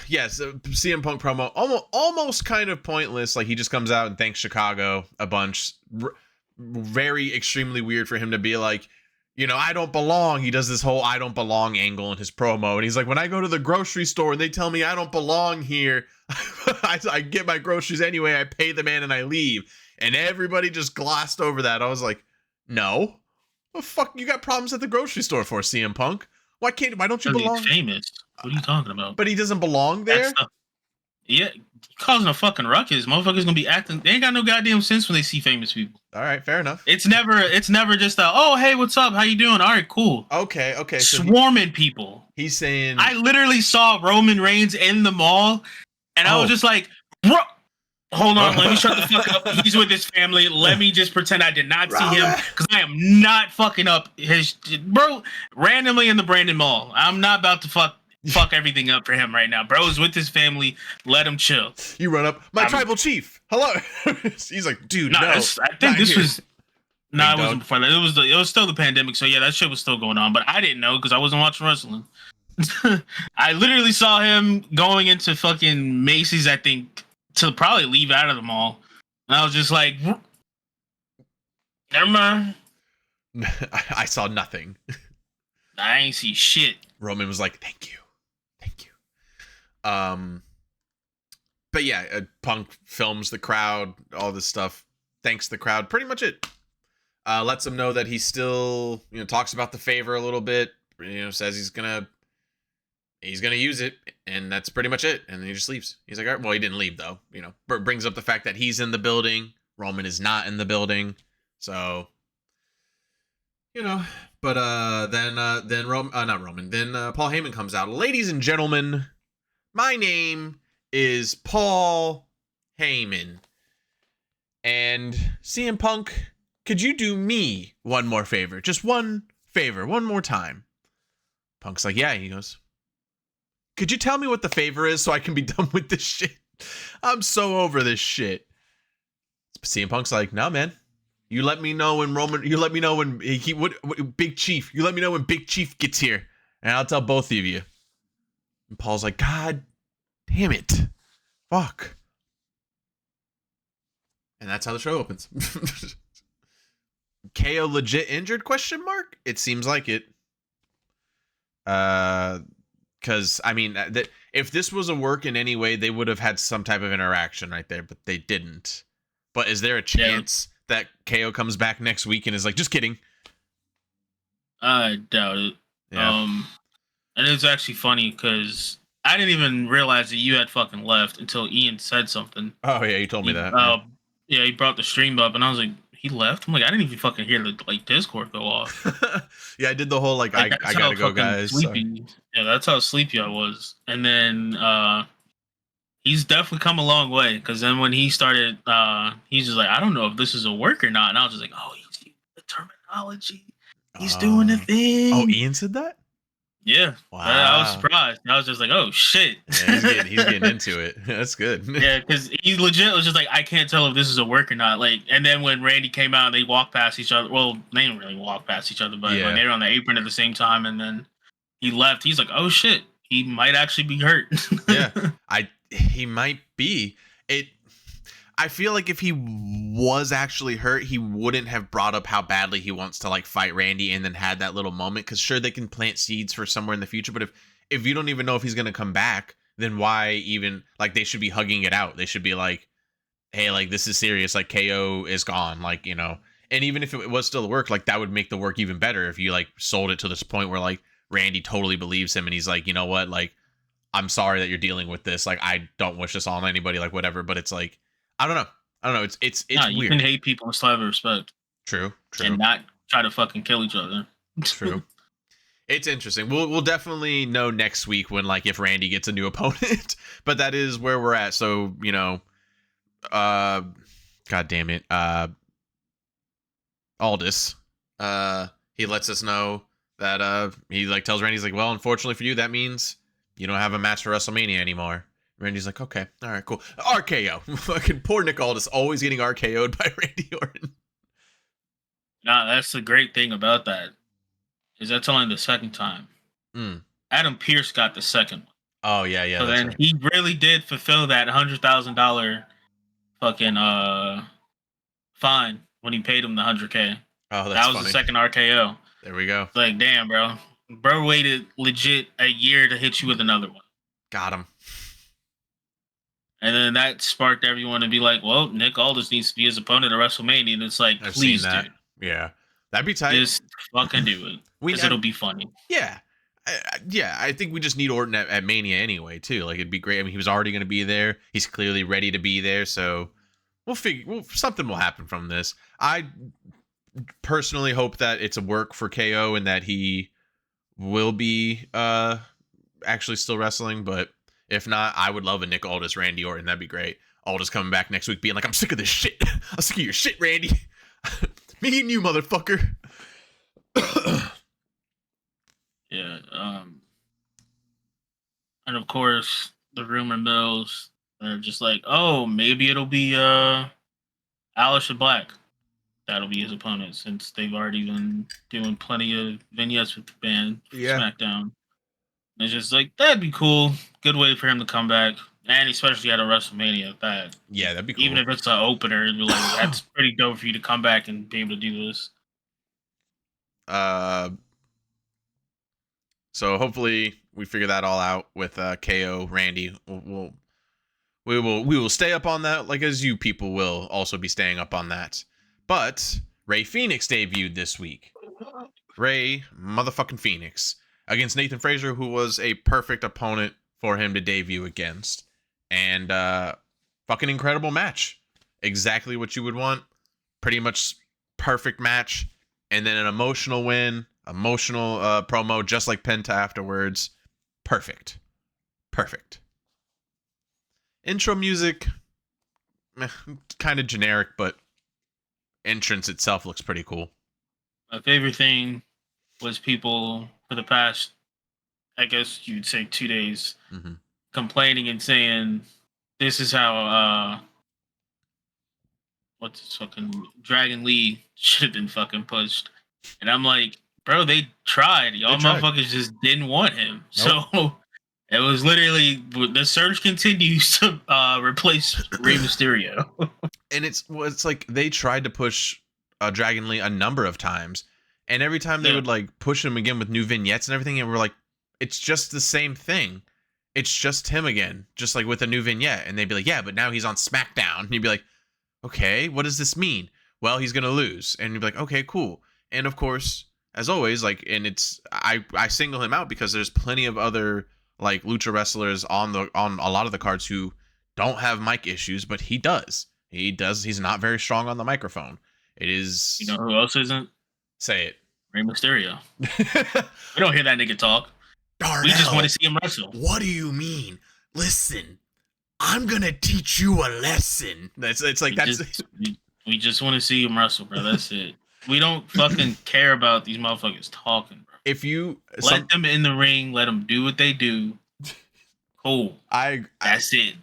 Yes, CM Punk promo almost kind of pointless. Like he just comes out and thanks Chicago a bunch. Very extremely weird for him to be like, I don't belong. He does this whole I don't belong angle in his promo, and he's like, when I go to the grocery store and they tell me I don't belong here, I get my groceries anyway. I pay the man and I leave. And everybody just glossed over that. I was like, no, what the fuck you got problems at the grocery store for, CM Punk? Why don't you belong? He's famous. What are you talking about? But he doesn't belong there? Yeah, causing a fucking ruckus. Motherfuckers gonna be acting. They ain't got no goddamn sense when they see famous people. All right, fair enough. It's never just oh, hey, what's up? How you doing? All right, cool. Okay. So swarming people. He's saying. I literally saw Roman Reigns in the mall, and I was just like, bro. Hold on, let me shut the fuck up. He's with his family. Let me just pretend I did not see him because I am not fucking up his bro randomly in the Brandon Mall. I'm not about to fuck everything up for him right now. Bro is with his family. Let him chill. You run up, my tribal chief. Hello. He's like, dude, no. I think this No, it wasn't before that. It was still the pandemic, so yeah, that shit was still going on. But I didn't know because I wasn't watching wrestling. I literally saw him going into fucking Macy's, I think, to probably leave out of the mall, and I was just like, never mind. I saw nothing. I ain't see shit. Roman was like, thank you. But yeah, Punk films the crowd, all this stuff, thanks the crowd, pretty much it. Lets them know that he still, talks about the favor a little bit, says he's gonna use it, and that's pretty much it. And then he just leaves. He's like, all right, well, he didn't leave though, brings up the fact that he's in the building, Roman is not in the building, so but then Paul Heyman comes out. Ladies and gentlemen, my name is Paul Heyman, and CM Punk, could you do me one more favor? Just one favor, one more time. Punk's like, yeah. He goes, could you tell me what the favor is so I can be done with this shit? I'm so over this shit. CM Punk's like, no, man. You let me know when Big Chief. You let me know when Big Chief gets here, and I'll tell both of you. And Paul's like, God damn it. Fuck. And that's how the show opens. KO legit injured? ? It seems like it. Because I mean, if this was a work in any way, they would have had some type of interaction right there, but they didn't. But is there a chance that KO comes back next week and is like, just kidding? I doubt it. Yeah. And it's actually funny because I didn't even realize that you had fucking left until Ian said something. Oh yeah, you told me that. Yeah, he brought the stream up, and I was like, he left? I'm like, I didn't even fucking hear the Discord go off. Yeah, I did the whole I gotta go, guys. Yeah, that's how sleepy I was. And then he's definitely come a long way, because then when he started, he's just like, I don't know if this is a work or not. And I was just like, oh, he's using the terminology. He's doing the thing. Oh, Ian said that? Yeah. Wow. I was surprised. I was just like, oh, shit. Yeah, he's getting into it. That's good. Yeah, because he legit was just like, I can't tell if this is a work or not. And then when Randy came out and they walked past each other, well, they didn't really walk past each other, but when they were on the apron at the same time, and then he left, he's like, oh, shit. He might actually be hurt. Yeah, he might be. I feel like if he was actually hurt, he wouldn't have brought up how badly he wants to fight Randy and then had that little moment. Because sure, they can plant seeds for somewhere in the future, but if you don't even know if he's gonna come back, then why even they should be hugging it out. They should be like, hey, this is serious. KO is gone. And even if it was still work, that would make the work even better if you sold it to this point where Randy totally believes him and he's like, you know what, I'm sorry that you're dealing with this. I don't wish this on anybody, whatever. But it's I don't know. It's no, you weird. can hate people and still have respect. True. And not try to fucking kill each other. True. It's interesting. We'll definitely know next week when if Randy gets a new opponent. But that is where we're at. So, God damn it. Aldis. He lets us know that he tells Randy, he's like, well, unfortunately for you, that means you don't have a match for WrestleMania anymore. Randy's like, okay, all right, cool. RKO. Fucking poor Nick Aldis, always getting RKO'd by Randy Orton. Nah, that's the great thing about that. Is that's only the second time. Adam Pearce got the second one. Oh, yeah. So then he really did fulfill that $100,000 fucking fine when he paid him the $100K. Oh, that's that was funny. The second RKO. There we go. It's damn, bro. Bro waited legit a year to hit you with another one. Got him. And then that sparked everyone to be like, well, Nick Aldis needs to be his opponent at WrestleMania. And it's please, dude. Yeah. That'd be tight. Just fucking do it. Because it'll be funny. Yeah. I think we just need Orton at Mania anyway, too. It'd be great. I mean, he was already going to be there. He's clearly ready to be there. So something will happen from this. I personally hope that it's a work for KO and that he will be actually still wrestling. But if not, I would love a Nick Aldis, Randy Orton. That'd be great. Aldis coming back next week being like, I'm sick of this shit. I'm sick of your shit, Randy. Me and you, motherfucker. Yeah. And of course, the rumor mills are just like, oh, maybe it'll be Aleister Black. that'll be his opponent, since they've already been doing plenty of vignettes with the band for SmackDown. It's just like, that'd be cool. Good way for him to come back, and especially at a WrestleMania. That'd be cool. Even if it's an opener, it'd be like, that's pretty dope for you to come back and be able to do this. So hopefully we figure that all out with KO Randy. We will stay up on that, like as you people will also be staying up on that. But Rey Fenix debuted this week. Rey motherfucking Fenix against Nathan Frazier, who was a perfect opponent for him to debut against. And fucking incredible match. Exactly what you would want. Pretty much perfect match. And then an emotional win. Emotional promo, just like Penta afterwards. Perfect. Intro music, kind of generic, but entrance itself looks pretty cool. My favorite thing was people for the past, I guess you'd say 2 days, complaining and saying, this is how, what's this fucking Dragon Lee should have been fucking pushed. And I'm like, bro, they tried. Y'all motherfuckers just didn't want him. Nope. So it was literally, the surge continues to replace Rey Mysterio. And it's like they tried to push Dragon Lee a number of times. And every time they would like push him again with new vignettes and everything, and we're like, it's just the same thing. It's just him again, just like with a new vignette. And they'd be like, yeah, but now he's on SmackDown. And you'd be like, okay, what does this mean? Well, he's going to lose. And you'd be like, okay, cool. And of course, as always, like, and it's, I single him out because there's plenty of other like lucha wrestlers on a lot of the cards who don't have mic issues, but he does. He's not very strong on the microphone. It is. You know who else isn't? Say it. Rey Mysterio. We don't hear that nigga talk. Darnell, we just want to see him wrestle. What do you mean? Listen, I'm gonna teach you a lesson. We just want to see him wrestle, bro. That's it. We don't fucking care about these motherfuckers talking, bro. If you let them in the ring, let them do what they do. Cool. That's it.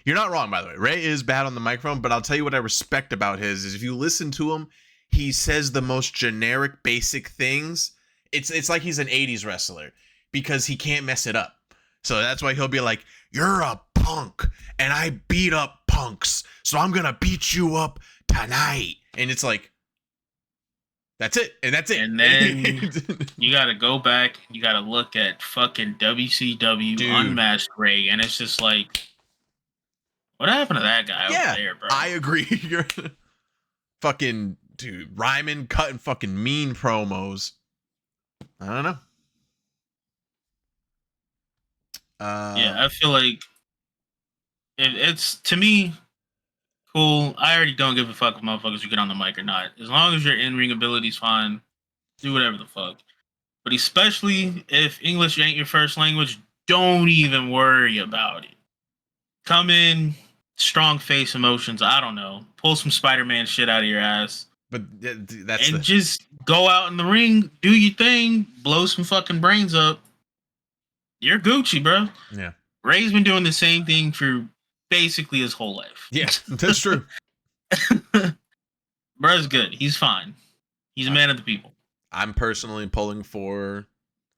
You're not wrong, by the way. Rey is bad on the microphone, but I'll tell you what I respect about his is if you listen to him, he says the most generic, basic things. It's like he's an 80s wrestler because he can't mess it up. So that's why he'll be like, you're a punk and I beat up punks. So I'm going to beat you up tonight. And it's like, that's it. And that's it. And then you got to go back. You got to look at fucking WCW Unmasked Rey. And it's just like, what happened to that guy over there, bro? I agree. You're fucking dude. Ryman cutting fucking mean promos. I don't know. I feel like it's to me cool. I already don't give a fuck if motherfuckers you get on the mic or not. As long as your in-ring ability's fine, do whatever the fuck. But especially if English ain't your first language, don't even worry about it. Come in, strong face emotions. I don't know. Pull some Spider-Man shit out of your ass. But that's just go out in the ring, do your thing, blow some fucking brains up. You're Gucci, bro. Yeah. Rey's been doing the same thing for basically his whole life. Yeah, that's true. Bro's good. He's fine. He's a man of the people. I'm personally pulling for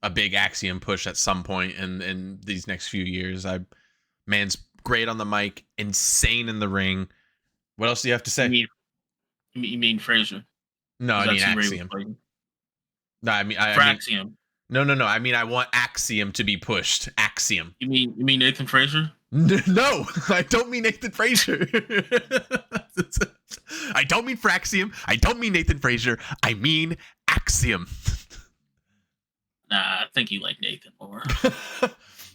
a big Axiom push at some point in these next few years. Man's great on the mic, insane in the ring. What else do you have to say? You mean Frazier? No, I mean Axiom. No, I mean Fraxiom. No. I mean I want Axiom to be pushed. Axiom. You mean Nathan Frazier? No, I don't mean Nathan Frazier. I don't mean Fraxiom. I don't mean Nathan Frazier. I mean Axiom. Nah, I think you like Nathan more.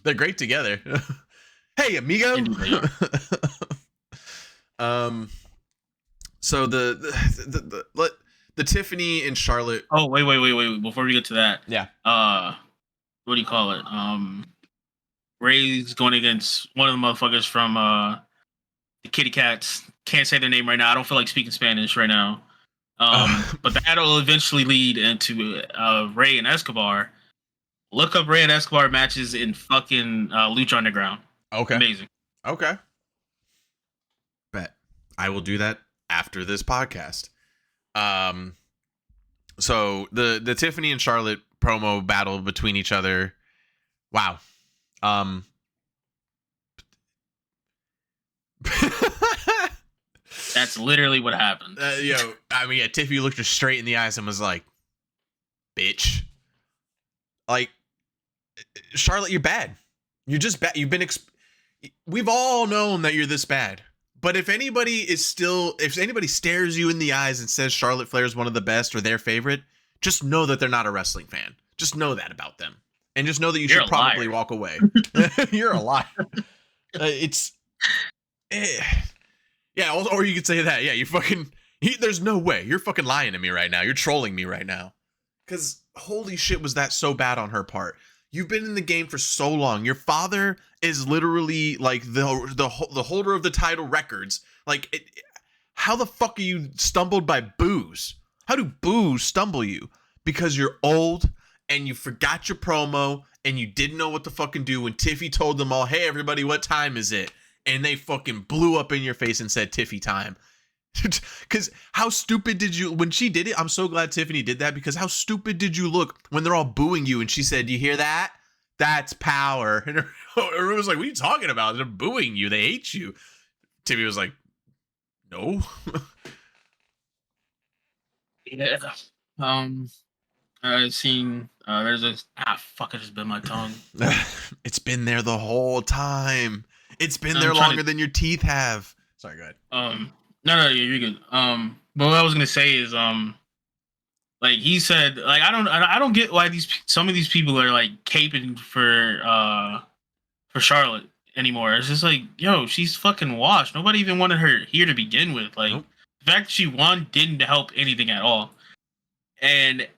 They're great together. Hey, amigo. So the Tiffany and Charlotte. Oh, wait. Before we get to that. Yeah. What do you call it? Rey's going against one of the motherfuckers from the Kitty Cats. Can't say their name right now. I don't feel like speaking Spanish right now. But that'll eventually lead into Rey and Escobar. Look up Rey and Escobar matches in fucking Lucha Underground. Okay. Amazing. Okay. Bet. I will do that after this podcast. So the Tiffany and Charlotte promo battle between each other. Wow. That's literally what happened. Tiffany looked her straight in the eyes and was like, "Bitch." Like, Charlotte, you're bad. You're just bad. We've all known that you're this bad. But if anybody stares you in the eyes and says Charlotte Flair is one of the best or their favorite, just know that they're not a wrestling fan. Just know that about them. And just know that you're should probably walk away. You're a liar. Or you could say that. Yeah, there's no way. You're fucking lying to me right now. You're trolling me right now. Because holy shit, was that so bad on her part. You've been in the game for so long. Your father is literally like the holder of the title records. Like, how the fuck are you stumbled by boos? How do boos stumble you? Because you're old and you forgot your promo and you didn't know what to fucking do when Tiffy told them all, "Hey everybody, what time is it?" And they fucking blew up in your face and said Tiffy time. Because how stupid did you, when she did it, I'm so glad Tiffany did that, because how stupid did you look when they're all booing you and she said, "You hear that? That's power." And everyone was like, "What are you talking about? They're booing you. They hate you." Tiffany was like, "No." Yeah. I've seen, there's a, fuck, I just bit my tongue. It's been there the whole time. It's been there longer than your teeth have. Sorry, go ahead. No, you're good. But what I was gonna say is, like he said, like I don't get why some of these people are like caping for Charlotte anymore. It's just like, yo, she's fucking washed. Nobody even wanted her here to begin with. Like, nope. The fact that she won didn't help anything at all. And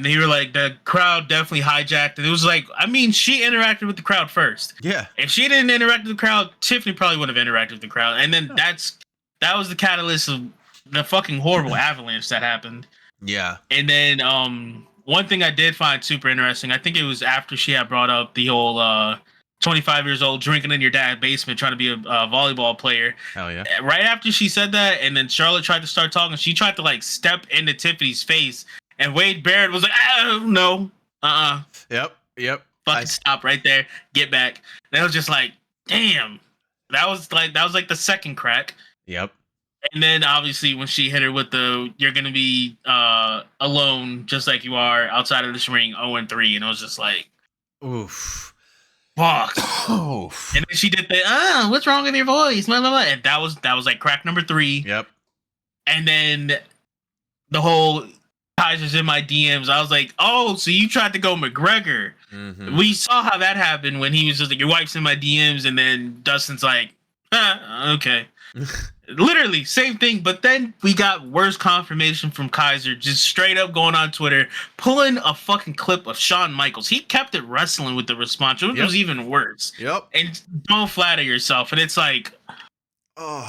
they were like, the crowd definitely hijacked. And it was like, I mean, she interacted with the crowd first. Yeah. If she didn't interact with the crowd, Tiffany probably would have interacted with the crowd. And then that was the catalyst of the fucking horrible avalanche that happened. Yeah. And then one thing I did find super interesting, I think it was after she had brought up the whole 25 years old drinking in your dad's basement trying to be a volleyball player. Hell yeah. Right after she said that, and then Charlotte tried to start talking, she tried to like step into Tiffany's face, and Wade Barrett was like, "Oh no, Yep. Fucking stop right there, get back." And I was just like, damn, that was like the second crack. Yep. And then obviously when she hit her with the, "You're gonna be alone just like you are outside of this ring, 0-3," and I was just like, oof. Fuck. Oof. And then she did the, "What's wrong with your voice?" Blah, blah, blah. And that was like crack number 3. Yep. And then the whole Kaiser's in my DMs. I was like, oh, so you tried to go McGregor. Mm-hmm. We saw how that happened when he was just like, "Your wife's in my DMs," and then Dustin's like, okay. Literally, same thing. But then we got worse confirmation from Kaiser, just straight up going on Twitter, pulling a fucking clip of Shawn Michaels. He kept it wrestling with the response, which was even worse. Yep. And don't flatter yourself. And it's like,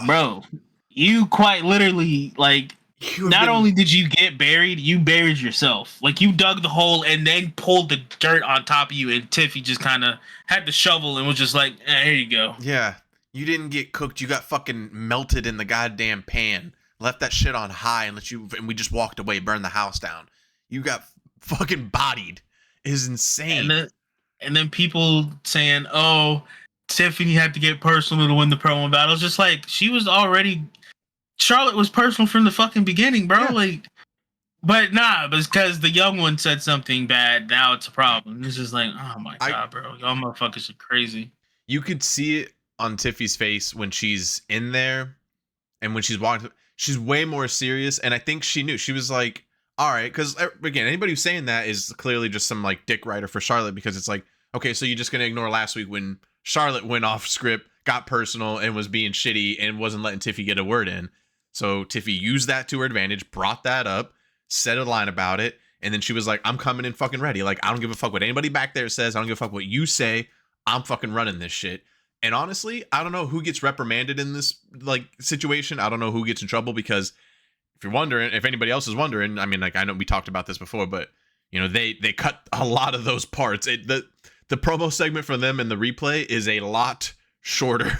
bro, you quite literally, like, not only did you get buried, you buried yourself. Like, you dug the hole and then pulled the dirt on top of you, and Tiffy just kind of had the shovel and was just like, here you go. Yeah. You didn't get cooked. You got fucking melted in the goddamn pan. Left that shit on high and we just walked away, burned the house down. You got fucking bodied. It is insane. And then people saying, "Oh, Tiffany had to get personal to win the promo battle." It's just like, Charlotte was personal from the fucking beginning, bro. Yeah. Like, but because the young one said something bad, now it's a problem. It's just like, oh my God, bro. Y'all motherfuckers are crazy. You could see it on Tiffy's face when she's in there and when she's walking, she's way more serious. And I think she knew. She was like, all right, because again, anybody who's saying that is clearly just some like dick writer for Charlotte, because it's like, okay, so you're just gonna ignore last week when Charlotte went off script, got personal, and was being shitty and wasn't letting Tiffy get a word in. So Tiffy used that to her advantage, brought that up, said a line about it, and then she was like, I'm coming in fucking ready. Like, I don't give a fuck what anybody back there says. I don't give a fuck what you say. I'm fucking running this shit. And honestly, I don't know who gets reprimanded in this like situation. I don't know who gets in trouble, because if you're wondering, if anybody else is wondering, I mean, like, I know we talked about this before, but you know, they cut a lot of those parts. The promo segment for them in the replay is a lot shorter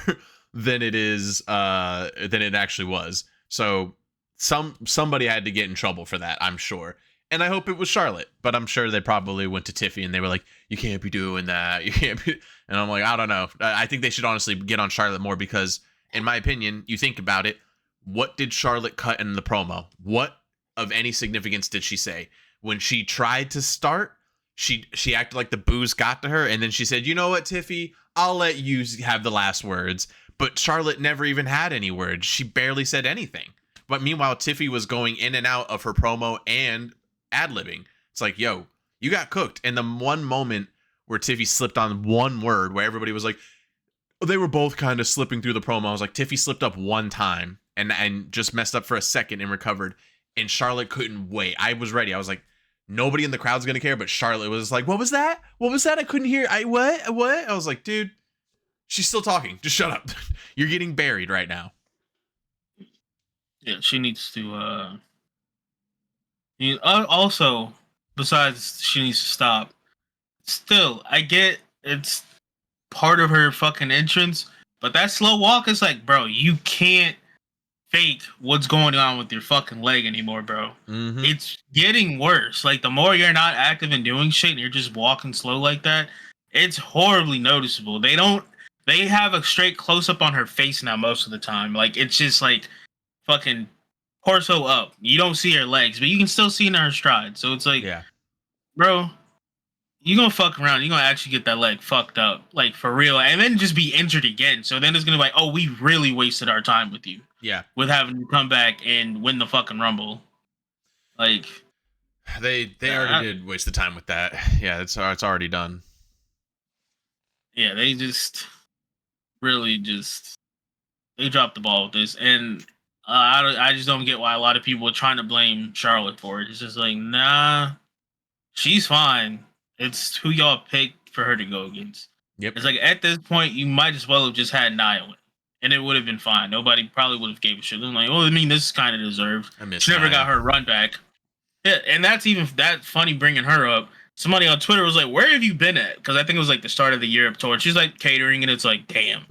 than it is than it actually was. So somebody had to get in trouble for that, I'm sure. And I hope it was Charlotte, but I'm sure they probably went to Tiffy and they were like, you can't be doing that. You can't be. And I'm like, I don't know. I think they should honestly get on Charlotte more because, in my opinion, you think about it, what did Charlotte cut in the promo? What of any significance did she say? When she tried to start, she acted like the booze got to her, and then she said, you know what, Tiffy, I'll let you have the last words. But Charlotte never even had any words. She barely said anything. But meanwhile, Tiffy was going in and out of her promo and ad-libbing. It's like, yo, you got cooked. And the one moment where Tiffy slipped on one word, where everybody was like, they were both kind of slipping through the promo. I was like, Tiffy slipped up one time and just messed up for a second and recovered. And Charlotte couldn't wait. I was ready. I was like, nobody in the crowd's gonna care. But Charlotte was like, what was that? What was that? I couldn't hear. What? I was like, dude, she's still talking. Just shut up. You're getting buried right now. Yeah, she needs to. Also, besides, she needs to stop. Still, I get it's part of her fucking entrance, but that slow walk is like, bro, you can't fake what's going on with your fucking leg anymore, bro. Mm-hmm. It's getting worse. Like, the more you're not active and doing shit and you're just walking slow like that, it's horribly noticeable. They have a straight close up on her face now most of the time. Like, it's just like fucking torso up. You don't see her legs, but you can still see in her stride. So it's like, yeah, bro, you gonna fuck around. You gonna actually get that leg fucked up, like, for real, and then just be injured again. So then it's gonna be like, oh, we really wasted our time with you. Yeah, with having to come back and win the fucking Rumble. Like, they already did waste the time with that. Yeah, it's already done. Yeah, they just really they dropped the ball with this, and I just don't get why a lot of people are trying to blame Charlotte for it. It's just like, nah, she's fine. It's who y'all picked for her to go against. Yep. It's like, at this point, you might as well have just had Nia win, and it would have been fine. Nobody probably would have gave a shit. I'm like, oh, I mean, this is kind of deserved. She never got her run back. Yeah, and that's even that funny bringing her up. Somebody on Twitter was like, where have you been at? Because I think it was like the start of the Europe tour. She's like catering, and it's like, damn.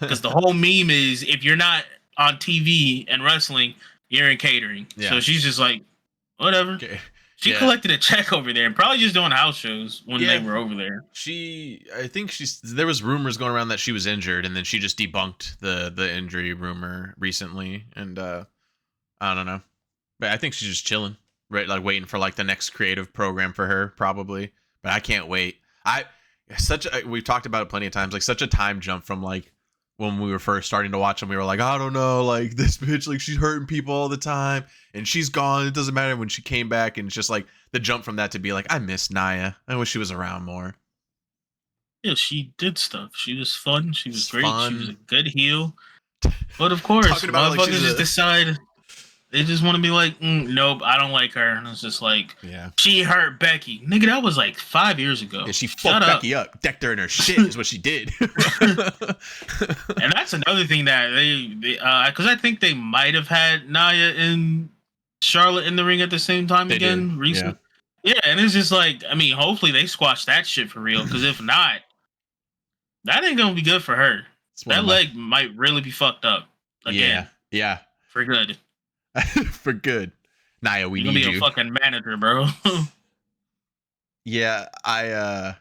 Because the whole meme is, if you're not on TV and wrestling, you're in catering. Yeah. So she's just like, whatever. Okay. She collected a check over there and probably just doing house shows when they were over there. I think there was rumors going around that she was injured, and then she just debunked the injury rumor recently. And I don't know. But I think she's just chilling, right? Like waiting for like the next creative program for her, probably. But I can't wait. We've talked about it plenty of times, like such a time jump from like when we were first starting to watch them. We were like, I don't know, like this bitch, like she's hurting people all the time and she's gone. It doesn't matter. When she came back, and it's just like the jump from that to be like, I miss Nia. I wish she was around more. Yeah, she did stuff. She was fun. She was great. She was a good heel. But of course, motherfuckers just decide they just want to be like, nope, I don't like her. And it's just like, she hurt Becky. Nigga, that was like 5 years ago. Yeah, she fucked Becky up. Decked her in her shit is what she did. And that's another thing that they because I think they might have had Nia and Charlotte in the ring at the same time again recently. Yeah, and it's just like, I mean, hopefully they squash that shit for real, because if not, that ain't gonna be good for her. That leg might really be fucked up again. Yeah. For good. For good. Nia, we need you. You're gonna be a fucking manager, bro. Yeah, I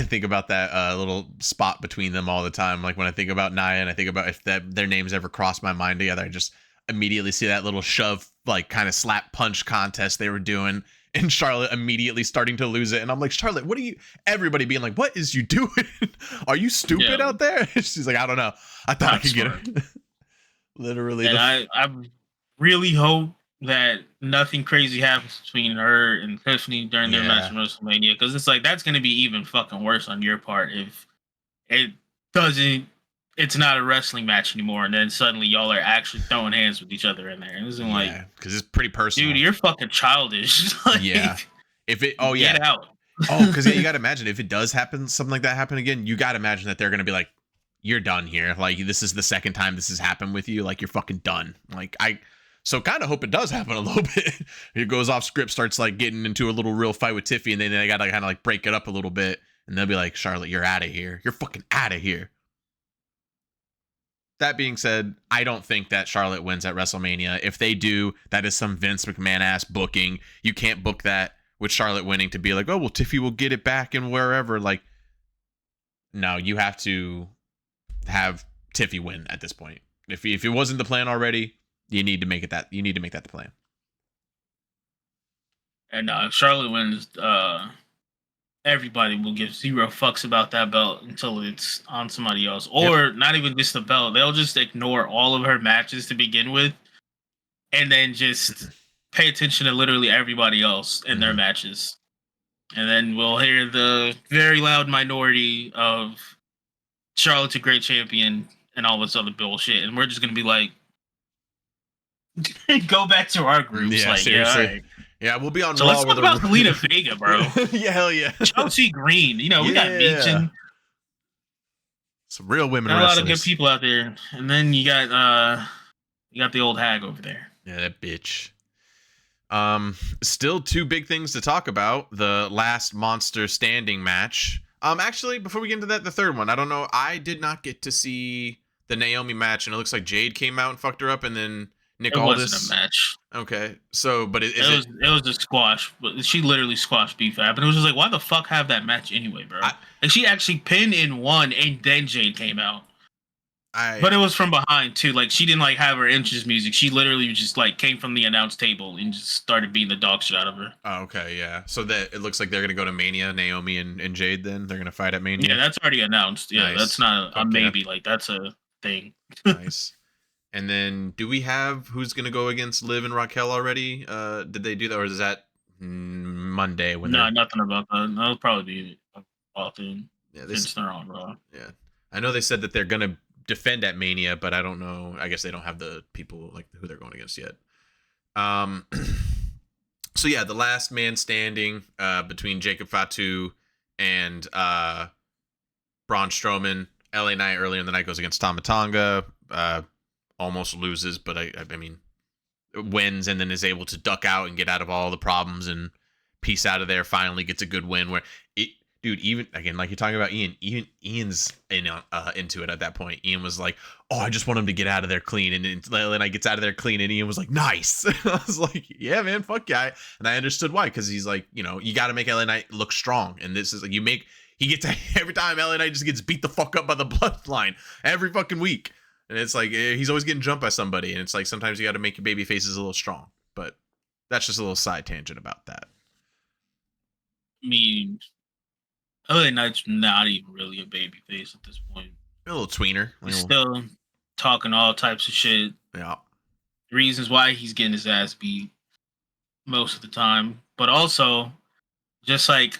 think about that little spot between them all the time. Like when I think about Nia and I think about if their names ever cross my mind together, I just immediately see that little shove, like kind of slap punch contest they were doing, and Charlotte immediately starting to lose it. And I'm like, Charlotte, what are you? Everybody being like, what is you doing? Are you stupid out there? She's like, I don't know. I thought I could get her. Literally. And I really hope that nothing crazy happens between her and Tiffany during their match in WrestleMania, because it's like, that's going to be even fucking worse on your part if it's not a wrestling match anymore, and then suddenly y'all are actually throwing hands with each other in there. And it's like, because it's pretty personal. Dude, you're fucking childish. Like, get out. Because you got to imagine, if it does happen, something like that happen again, you got to imagine that they're going to be like, you're done here. Like, this is the second time this has happened with you. Like, you're fucking done. Like, so kind of hope it does happen a little bit. It goes off script, starts like getting into a little real fight with Tiffy, and then they got to kind of like break it up a little bit, and they'll be like, Charlotte, you're out of here. You're fucking out of here. That being said, I don't think that Charlotte wins at WrestleMania. If they do, that is some Vince McMahon ass booking. You can't book that with Charlotte winning to be like, oh, well, Tiffy will get it back and wherever. Like, no, you have to have Tiffy win at this point. If it wasn't the plan already, you need to make it that. You need to make that the plan. And Charlotte wins. Everybody will give zero fucks about that belt until it's on somebody else, or not even just the belt. They'll just ignore all of her matches to begin with, and then just pay attention to literally everybody else in their matches. And then we'll hear the very loud minority of Charlotte's a great champion and all this other bullshit, and we're just gonna be like, go back to our groups. Yeah, like, seriously. yeah, all right. Yeah, we'll be on So Raw let's talk with about Zelina Vega, bro. Yeah, hell yeah. Chelsea Green. You know, we got Meechin. Some real women Got a lot wrestlers. of good people out there. And then you got the old hag over there. Yeah, that bitch. Still two big things to talk about. The last monster standing match. Actually, before we get into that, the third one. I don't know. I did not get to see the Naomi match, and it looks like Jade came out and fucked her up, and then Nick Aldis. It wasn't a match. Okay, so but it was a squash. But she literally squashed B-Fab, and it was just like, why the fuck have that match anyway, bro? And she actually pinned in one, and then Jade came out. But it was from behind too. Like, she didn't like have her entrance music. She literally just like came from the announce table and just started beating the dog shit out of her. Oh, okay, yeah. So that it looks like they're gonna go to Mania, Naomi and Jade. Then they're gonna fight at Mania. Yeah, that's already announced. Yeah, Nice. That's not a maybe. Yeah. Like, that's a thing. Nice. And then, do we have who's gonna go against Liv and Raquel already? Did they do that, or is that Monday? No, nothing about that. That'll probably be often. Yeah, since they're on Raw. Yeah, I know they said that they're gonna defend at Mania, but I don't know. I guess they don't have the people like who they're going against yet. So yeah, the last man standing between Jacob Fatu and Braun Strowman. LA Knight earlier in the night goes against Tama Tonga. Almost loses, but I mean, wins and then is able to duck out and get out of all the problems and piece out of there. Finally gets a good win where it, dude, even again, like you're talking about Ian, even Ian's into it at that point. Ian was like, oh, I just want him to get out of there clean. And LA Knight gets out of there clean. And Ian was like, nice. I was like, yeah, man, fuck yeah. And I understood why. Cause he's like, you know, you got to make LA Knight look strong. And this is like, he gets every time LA Knight just gets beat the fuck up by the bloodline every fucking week. And it's like, he's always getting jumped by somebody. And it's like, sometimes you got to make your baby faces a little strong. But that's just a little side tangent about that. I mean, LA Knight's not even really a baby face at this point. A little tweener. He's still talking all types of shit. Yeah. Reasons why he's getting his ass beat most of the time. But also, just like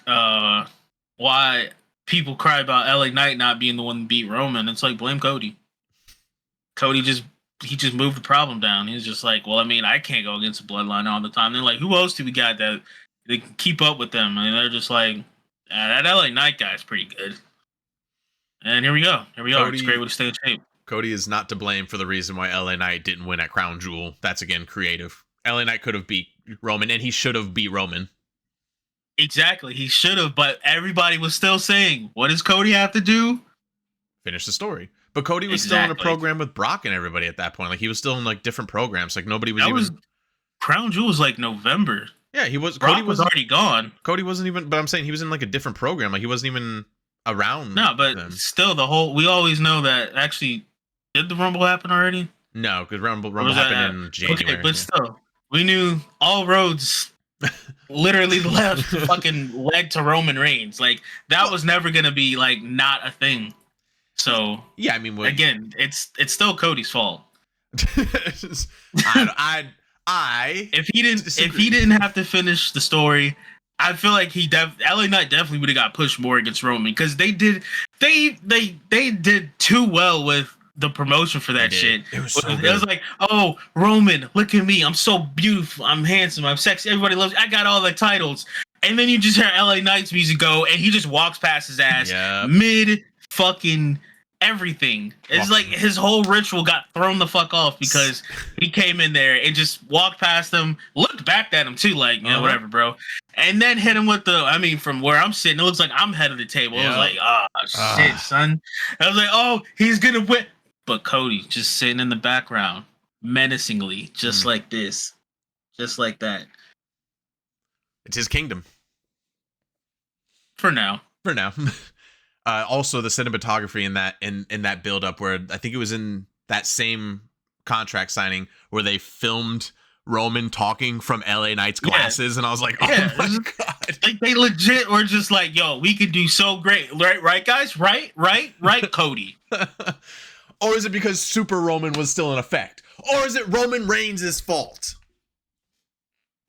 why people cry about LA Knight not being the one to beat Roman, it's like, blame Cody. Cody just moved the problem down. He's just like, well, I mean, I can't go against the bloodline all the time. They're like, who else do we got that they can keep up with them? And they're just like, that LA Knight guy's pretty good. And here we go. Cody, it's a great way to stay in shape. Cody is not to blame for the reason why LA Knight didn't win at Crown Jewel. That's, again, creative. LA Knight could have beat Roman, and he should have beat Roman. Exactly. He should have, but everybody was still saying, what does Cody have to do? Finish the story. But Cody was still in a program with Brock and everybody at that point. Like, he was still in, like, different programs. Like, nobody was Crown Jewel was, like, November. Yeah, he was. Brock was already gone. Cody wasn't even, but I'm saying he was in, like, a different program. Like, he wasn't even around. No, but still, we always know that, actually, did the Rumble happen already? No, because Rumble happened in January. Okay, but still, we knew all roads literally left fucking led to Roman Reigns. Like, that was never going to be, like, not a thing. So yeah, I mean, again, it's still Cody's fault. If he didn't have to finish the story, I feel like LA Knight definitely would have got pushed more against Roman, because they did too well with the promotion for that shit. It was so it good. was like, oh, Roman, look at me, I'm so beautiful, I'm handsome, I'm sexy, everybody loves me, I got all the titles, and then you just hear LA Knight's music go, and he just walks past his ass mid fucking everything. It's like his whole ritual got thrown the fuck off because he came in there and just walked past him, looked back at him too, like, yeah, whatever, bro. And then hit him with from where I'm sitting, it looks like I'm head of the table. I was like, shit, son. I was like, oh, he's gonna win. but Cody just sitting in the background, menacingly, just like this, just like that. It's his kingdom. For now. Also, the cinematography in that build up, where I think it was in that same contract signing where they filmed Roman talking from LA Knight's glasses, and I was like, oh my god! Like, they legit were just like, yo, we could do so great, right, guys, right, Cody. Or is it because Super Roman was still in effect, or is it Roman Reigns' fault?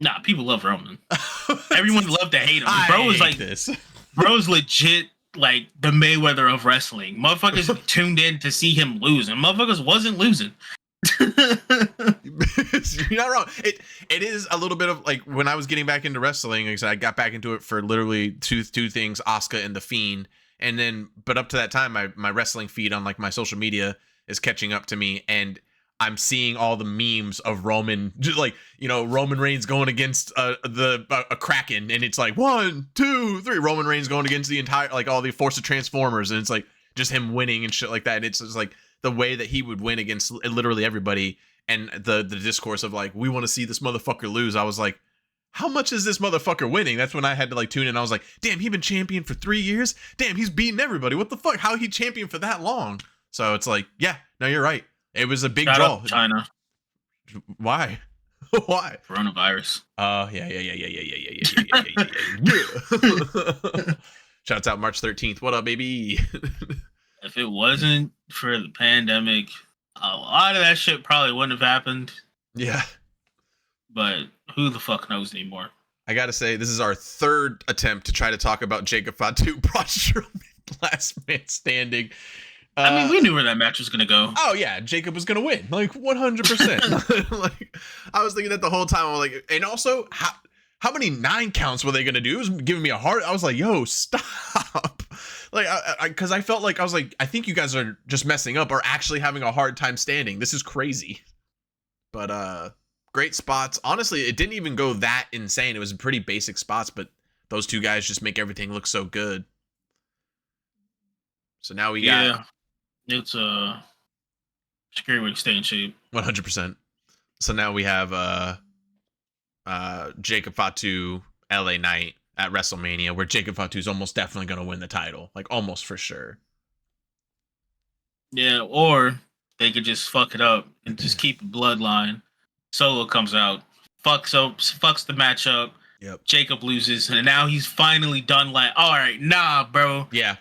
Nah, people love Roman. Everyone loved to hate him. Bro was like this. Bro's legit like the Mayweather of wrestling. Motherfuckers tuned in to see him lose, and motherfuckers wasn't losing. You're not wrong. It is a little bit of like when I was getting back into wrestling. Like I said, I got back into it for literally two things: Asuka and the Fiend. And then, but up to that time, my wrestling feed on like my social media is catching up to me, and I'm seeing all the memes of Roman, just like, you know, Roman Reigns going against a Kraken, and it's like 1, 2, 3. Roman Reigns going against the entire, like, all the Force of Transformers, and it's like just him winning and shit like that. It's just like the way that he would win against literally everybody, and the discourse of like, we want to see this motherfucker lose. I was like, how much is this motherfucker winning? That's when I had to like tune in. I was like, damn, he been champion for 3 years. Damn, he's beating everybody. What the fuck? How he champion for that long? So it's like, yeah, no, you're right. It was a big draw. China. Why? Why? Coronavirus. Yeah. Shouts out March 13th. What up, baby? If it wasn't for the pandemic, a lot of that shit probably wouldn't have happened. Yeah. But who the fuck knows anymore? I gotta say, this is our third attempt to try to talk about Jacob Fatu, Braun Strowman, last man standing. I mean, we knew where that match was gonna go. Oh yeah, Jacob was gonna win, like 100%. Like, I was thinking that the whole time. I was like, and also, how many 9 counts were they gonna do? It was giving me a heart. I was like, yo, stop. Like, because I felt like I was like, I think you guys are just messing up or actually having a hard time standing. This is crazy. But great spots. Honestly, it didn't even go that insane. It was pretty basic spots, but those two guys just make everything look so good. So now we got. It's a scary way to stay in shape. 100%. So now we have Jacob Fatu, LA Knight at WrestleMania, where Jacob Fatu is almost definitely going to win the title, like almost for sure. Yeah, or they could just fuck it up and just keep a bloodline. Solo comes out, fucks the matchup. Yep. Jacob loses, and now he's finally done. Like, all right, nah, bro. Yeah.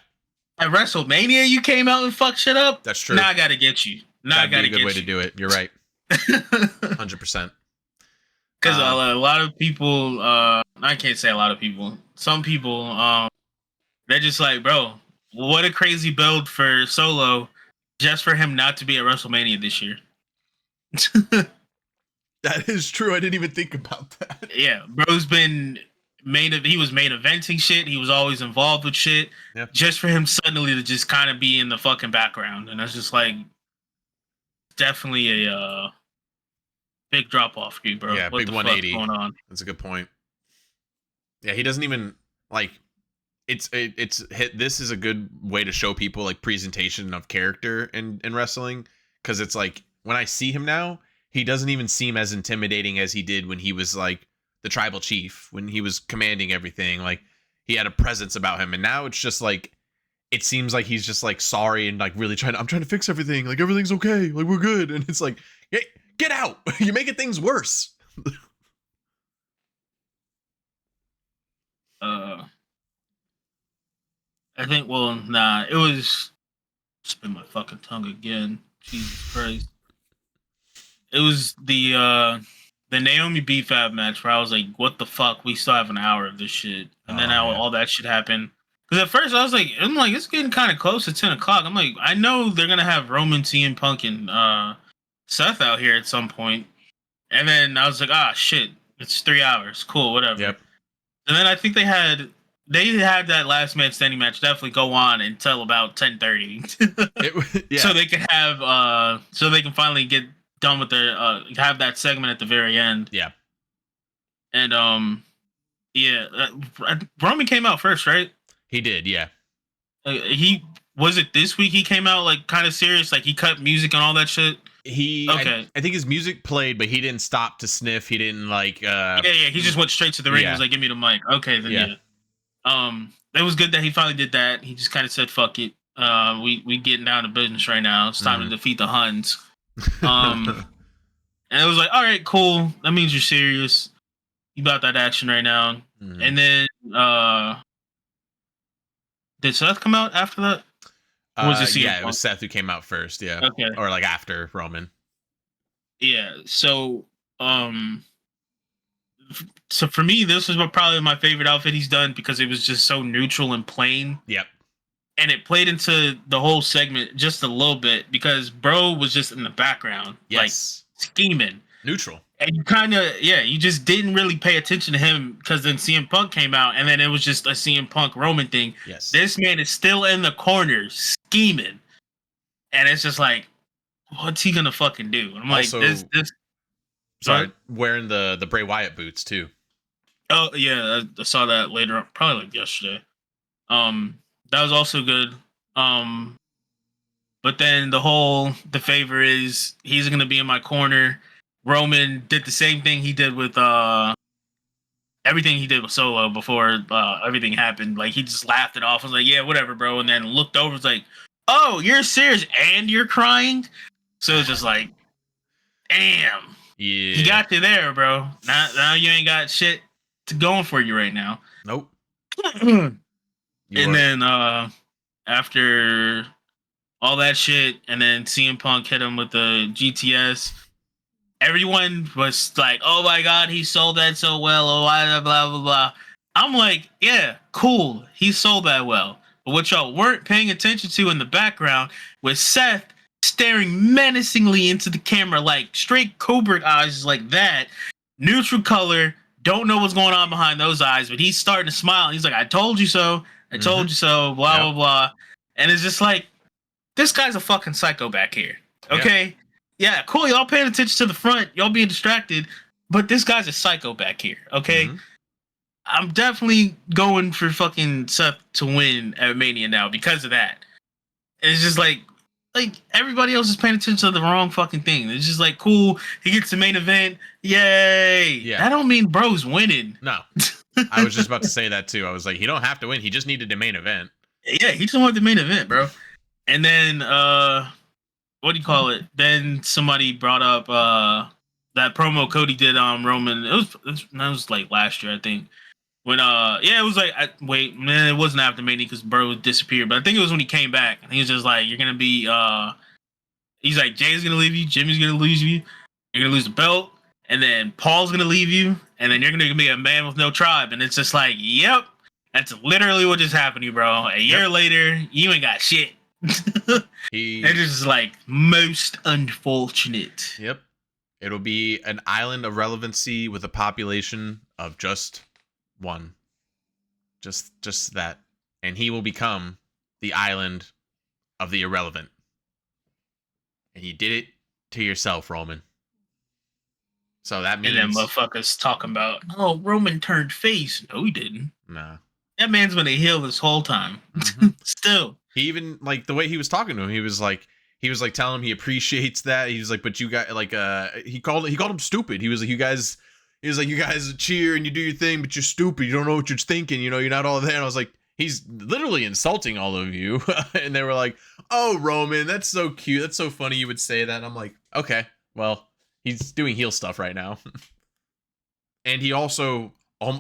At WrestleMania, you came out and fucked shit up. That's true. Now I gotta get you. That'd be a good way to do it. You're right. 100%. Because a lot of people, I can't say a lot of people. Some people, they're just like, bro, what a crazy build for Solo, just for him not to be at WrestleMania this year. That is true. I didn't even think about that. Yeah, bro's been he was main eventing shit. He was always involved with shit. Yeah. Just for him suddenly to just kind of be in the fucking background, and that's just like definitely a big drop off for you, bro. Yeah, what big the 180. fuck's going on? That's a good point. Yeah, he doesn't even like. It's this is a good way to show people like presentation of character in wrestling, because it's like when I see him now, he doesn't even seem as intimidating as he did when he was like the tribal chief, when he was commanding everything. Like, he had a presence about him, and now it's just like, it seems like he's just like sorry and like really I'm trying to fix everything, like everything's okay, like we're good. And it's like, hey, get out. You're making things worse. I think, well, nah, it was spin my fucking tongue again. Jesus Christ. It was the Naomi B-Fab match where I was like, what the fuck? We still have an hour of this shit. And then all that shit happened. Because at first I was like, it's getting kind of close to 10 o'clock. I'm like, I know they're going to have Roman, CM Punk, and Seth out here at some point. And then I was like, shit, it's 3 hours. Cool, whatever. Yep. And then I think they had that last man standing match definitely go on until about 10:30. Yeah. So they could have, so they can finally get done with their have that segment at the very end. Yeah. And Roman came out first, right? He did, yeah. He was it this week he came out like kind of serious? Like he cut music and all that shit? Okay. I think his music played, but he didn't stop to sniff. He didn't like Yeah, he just went straight to the ring. He was like, give me the mic. Okay, then yeah. It was good that he finally did that. He just kind of said, fuck it. We getting down to business right now. It's time to defeat the Huns. And it was like, all right, cool. That means you're serious. You about that action right now. And then did Seth come out after that? Was it it was Seth who came out first, yeah. Okay. Or like after Roman. Yeah. So for me, this was probably my favorite outfit he's done because it was just so neutral and plain. Yep. And it played into the whole segment just a little bit because bro was just in the background, like scheming. Neutral. And you kind of, you just didn't really pay attention to him because then CM Punk came out and then it was just a CM Punk Roman thing. Yes. This man is still in the corner scheming. And it's just like, what's he going to fucking do? And I'm also, like, this. Sorry, wearing the Bray Wyatt boots too. Oh, yeah. I saw that later on, probably like yesterday. That was also good. But then the favor is he's going to be in my corner. Roman did the same thing he did with everything he did with Solo before everything happened. Like he just laughed it off. I was like, yeah, whatever, bro. And then looked over, was like, oh, you're serious and you're crying. So it's just like, damn. Yeah. He got you there, bro. Now you ain't got shit going for you right now. Nope. Then after all that shit, and then CM Punk hit him with the GTS. Everyone was like, oh my God, he sold that so well. Oh, blah, blah, blah, blah. I'm like, yeah, cool. He sold that well. But what y'all weren't paying attention to in the background was Seth staring menacingly into the camera, like straight cobra eyes like that. Neutral color. Don't know what's going on behind those eyes, but he's starting to smile. He's like, I told you so. I told you so. Blah, blah, blah. And it's just like, this guy's a fucking psycho back here. Okay? Yeah, cool. Y'all paying attention to the front. Y'all being distracted. But this guy's a psycho back here. Okay? I'm definitely going for fucking Seth to win at Mania now because of that. And it's just like everybody else is paying attention to the wrong fucking thing. It's just like, cool. He gets the main event. Yay. Yeah. That don't mean bro's winning. No. I was just about to say that too. I was like, he don't have to win. He just needed the main event. Yeah, he just wanted the main event, bro. And then what do you call it? Then somebody brought up that promo Cody did on Roman. That was like last year, I think. When it was like it wasn't after Mania because bro disappeared, but I think it was when he came back. And he was just like, you're gonna be he's like, Jay's gonna leave you, Jimmy's gonna lose you, you're gonna lose the belt, and then Paul's gonna leave you, and then you're gonna be a man with no tribe. And it's just like, yep, that's literally what just happened to you, bro. A year later, you ain't got shit. It's just like most unfortunate. Yep. It'll be an island of relevancy with a population of just one. Just that. And he will become the island of the irrelevant. And you did it to yourself, Roman. So that means... And then motherfuckers talking about, oh, Roman turned face. No, he didn't. Nah. That man's been a heel this whole time. Still. He even, like, the way he was talking to him, he was like telling him he appreciates that. He was like, but you guys, like, he called him stupid. He was like, you guys cheer and you do your thing, but you're stupid. You don't know what you're thinking. You know, you're not all there. And I was like, he's literally insulting all of you. And they were like, oh, Roman, that's so cute. That's so funny you would say that. And I'm like, okay, well, he's doing heel stuff right now. And he also,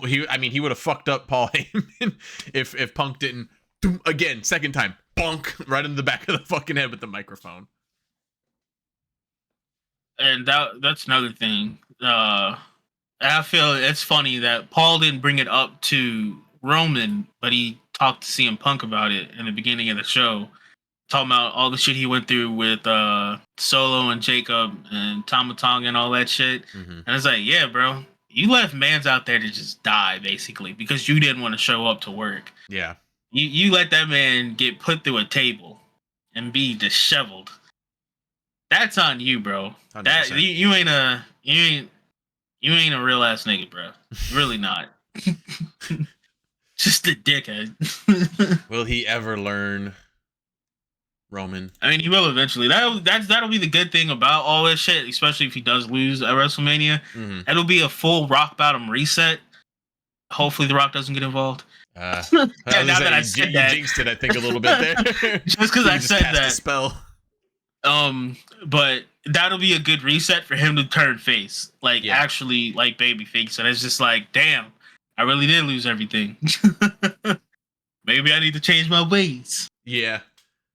he would have fucked up Paul Heyman if Punk didn't, again, second time, bonk, right in the back of the fucking head with the microphone. And that's another thing. I feel it's funny that Paul didn't bring it up to Roman, but he talked to CM Punk about it in the beginning of the show, talking about all the shit he went through with Solo and Jacob and Tama Tonga and all that shit. And it's like, yeah, bro, you left mans out there to just die, basically, because you didn't want to show up to work. Yeah. You let that man get put through a table and be disheveled. That's on you, bro. 100%. That you ain't a real ass nigga, bro. Really not. Just a dickhead. Will he ever learn Roman. I mean, he will eventually. That'll be the good thing about all this shit, especially if he does lose at WrestleMania. Mm-hmm. It'll be a full Rock Bottom reset. Hopefully, The Rock doesn't get involved. Now that I said that, you jinxed it, I think, a little bit there. Just because I said that. A spell. But that'll be a good reset for him to turn face, actually, like baby face, and it's just like, damn, I really did lose everything. Maybe I need to change my ways. Yeah,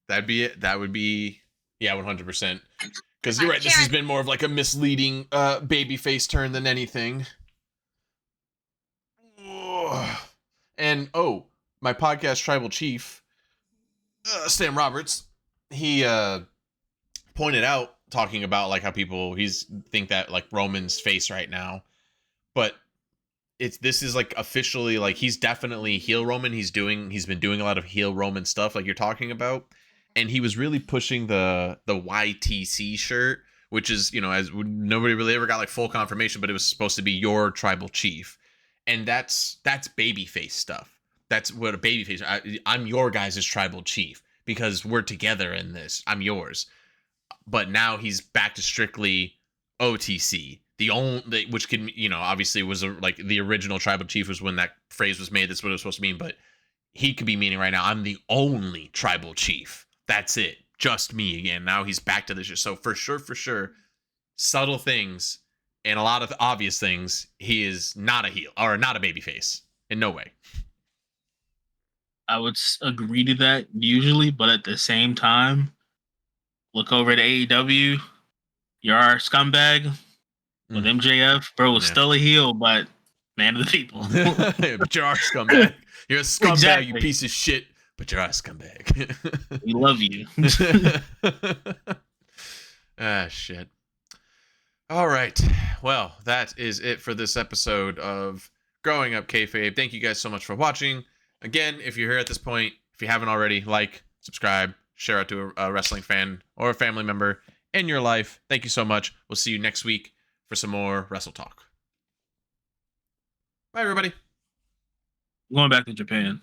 that'd be it. That would be 100%. Because you're right, this has been more of like a misleading baby face turn than anything. And my podcast tribal chief, Sam Roberts, he pointed out, talking about like how people think that like Roman's face right now, but this is like officially like he's definitely heel Roman. He's been doing a lot of heel Roman stuff like you're talking about, and he was really pushing the YTC shirt, which is, you know, as nobody really ever got like full confirmation, but it was supposed to be your tribal chief, and that's babyface stuff. That's what a babyface. I'm your guys' tribal chief because we're together in this. I'm yours. But now he's back to strictly OTC. The only, which can, you know, obviously was like the original tribal chief was when that phrase was made. That's what it was supposed to mean. But he could be meaning right now, I'm the only tribal chief. That's it. Just me again. Now he's back to this shit. So for sure, subtle things and a lot of obvious things, he is not a heel or not a babyface in no way. I would agree to that usually, but at the same time, look over at AEW. You're our scumbag with MJF. Bro was still a heel, but man of the people. But you're our scumbag. You're a scumbag, exactly. You piece of shit, but you're our scumbag. We love you. Shit. All right. Well, that is it for this episode of Growing Up Kayfabe. Thank you guys so much for watching. Again, if you're here at this point, if you haven't already, like, subscribe, share out to a wrestling fan or a family member in your life. Thank you so much. We'll see you next week for some more Wrestle Talk. Bye, everybody. Going back to Japan.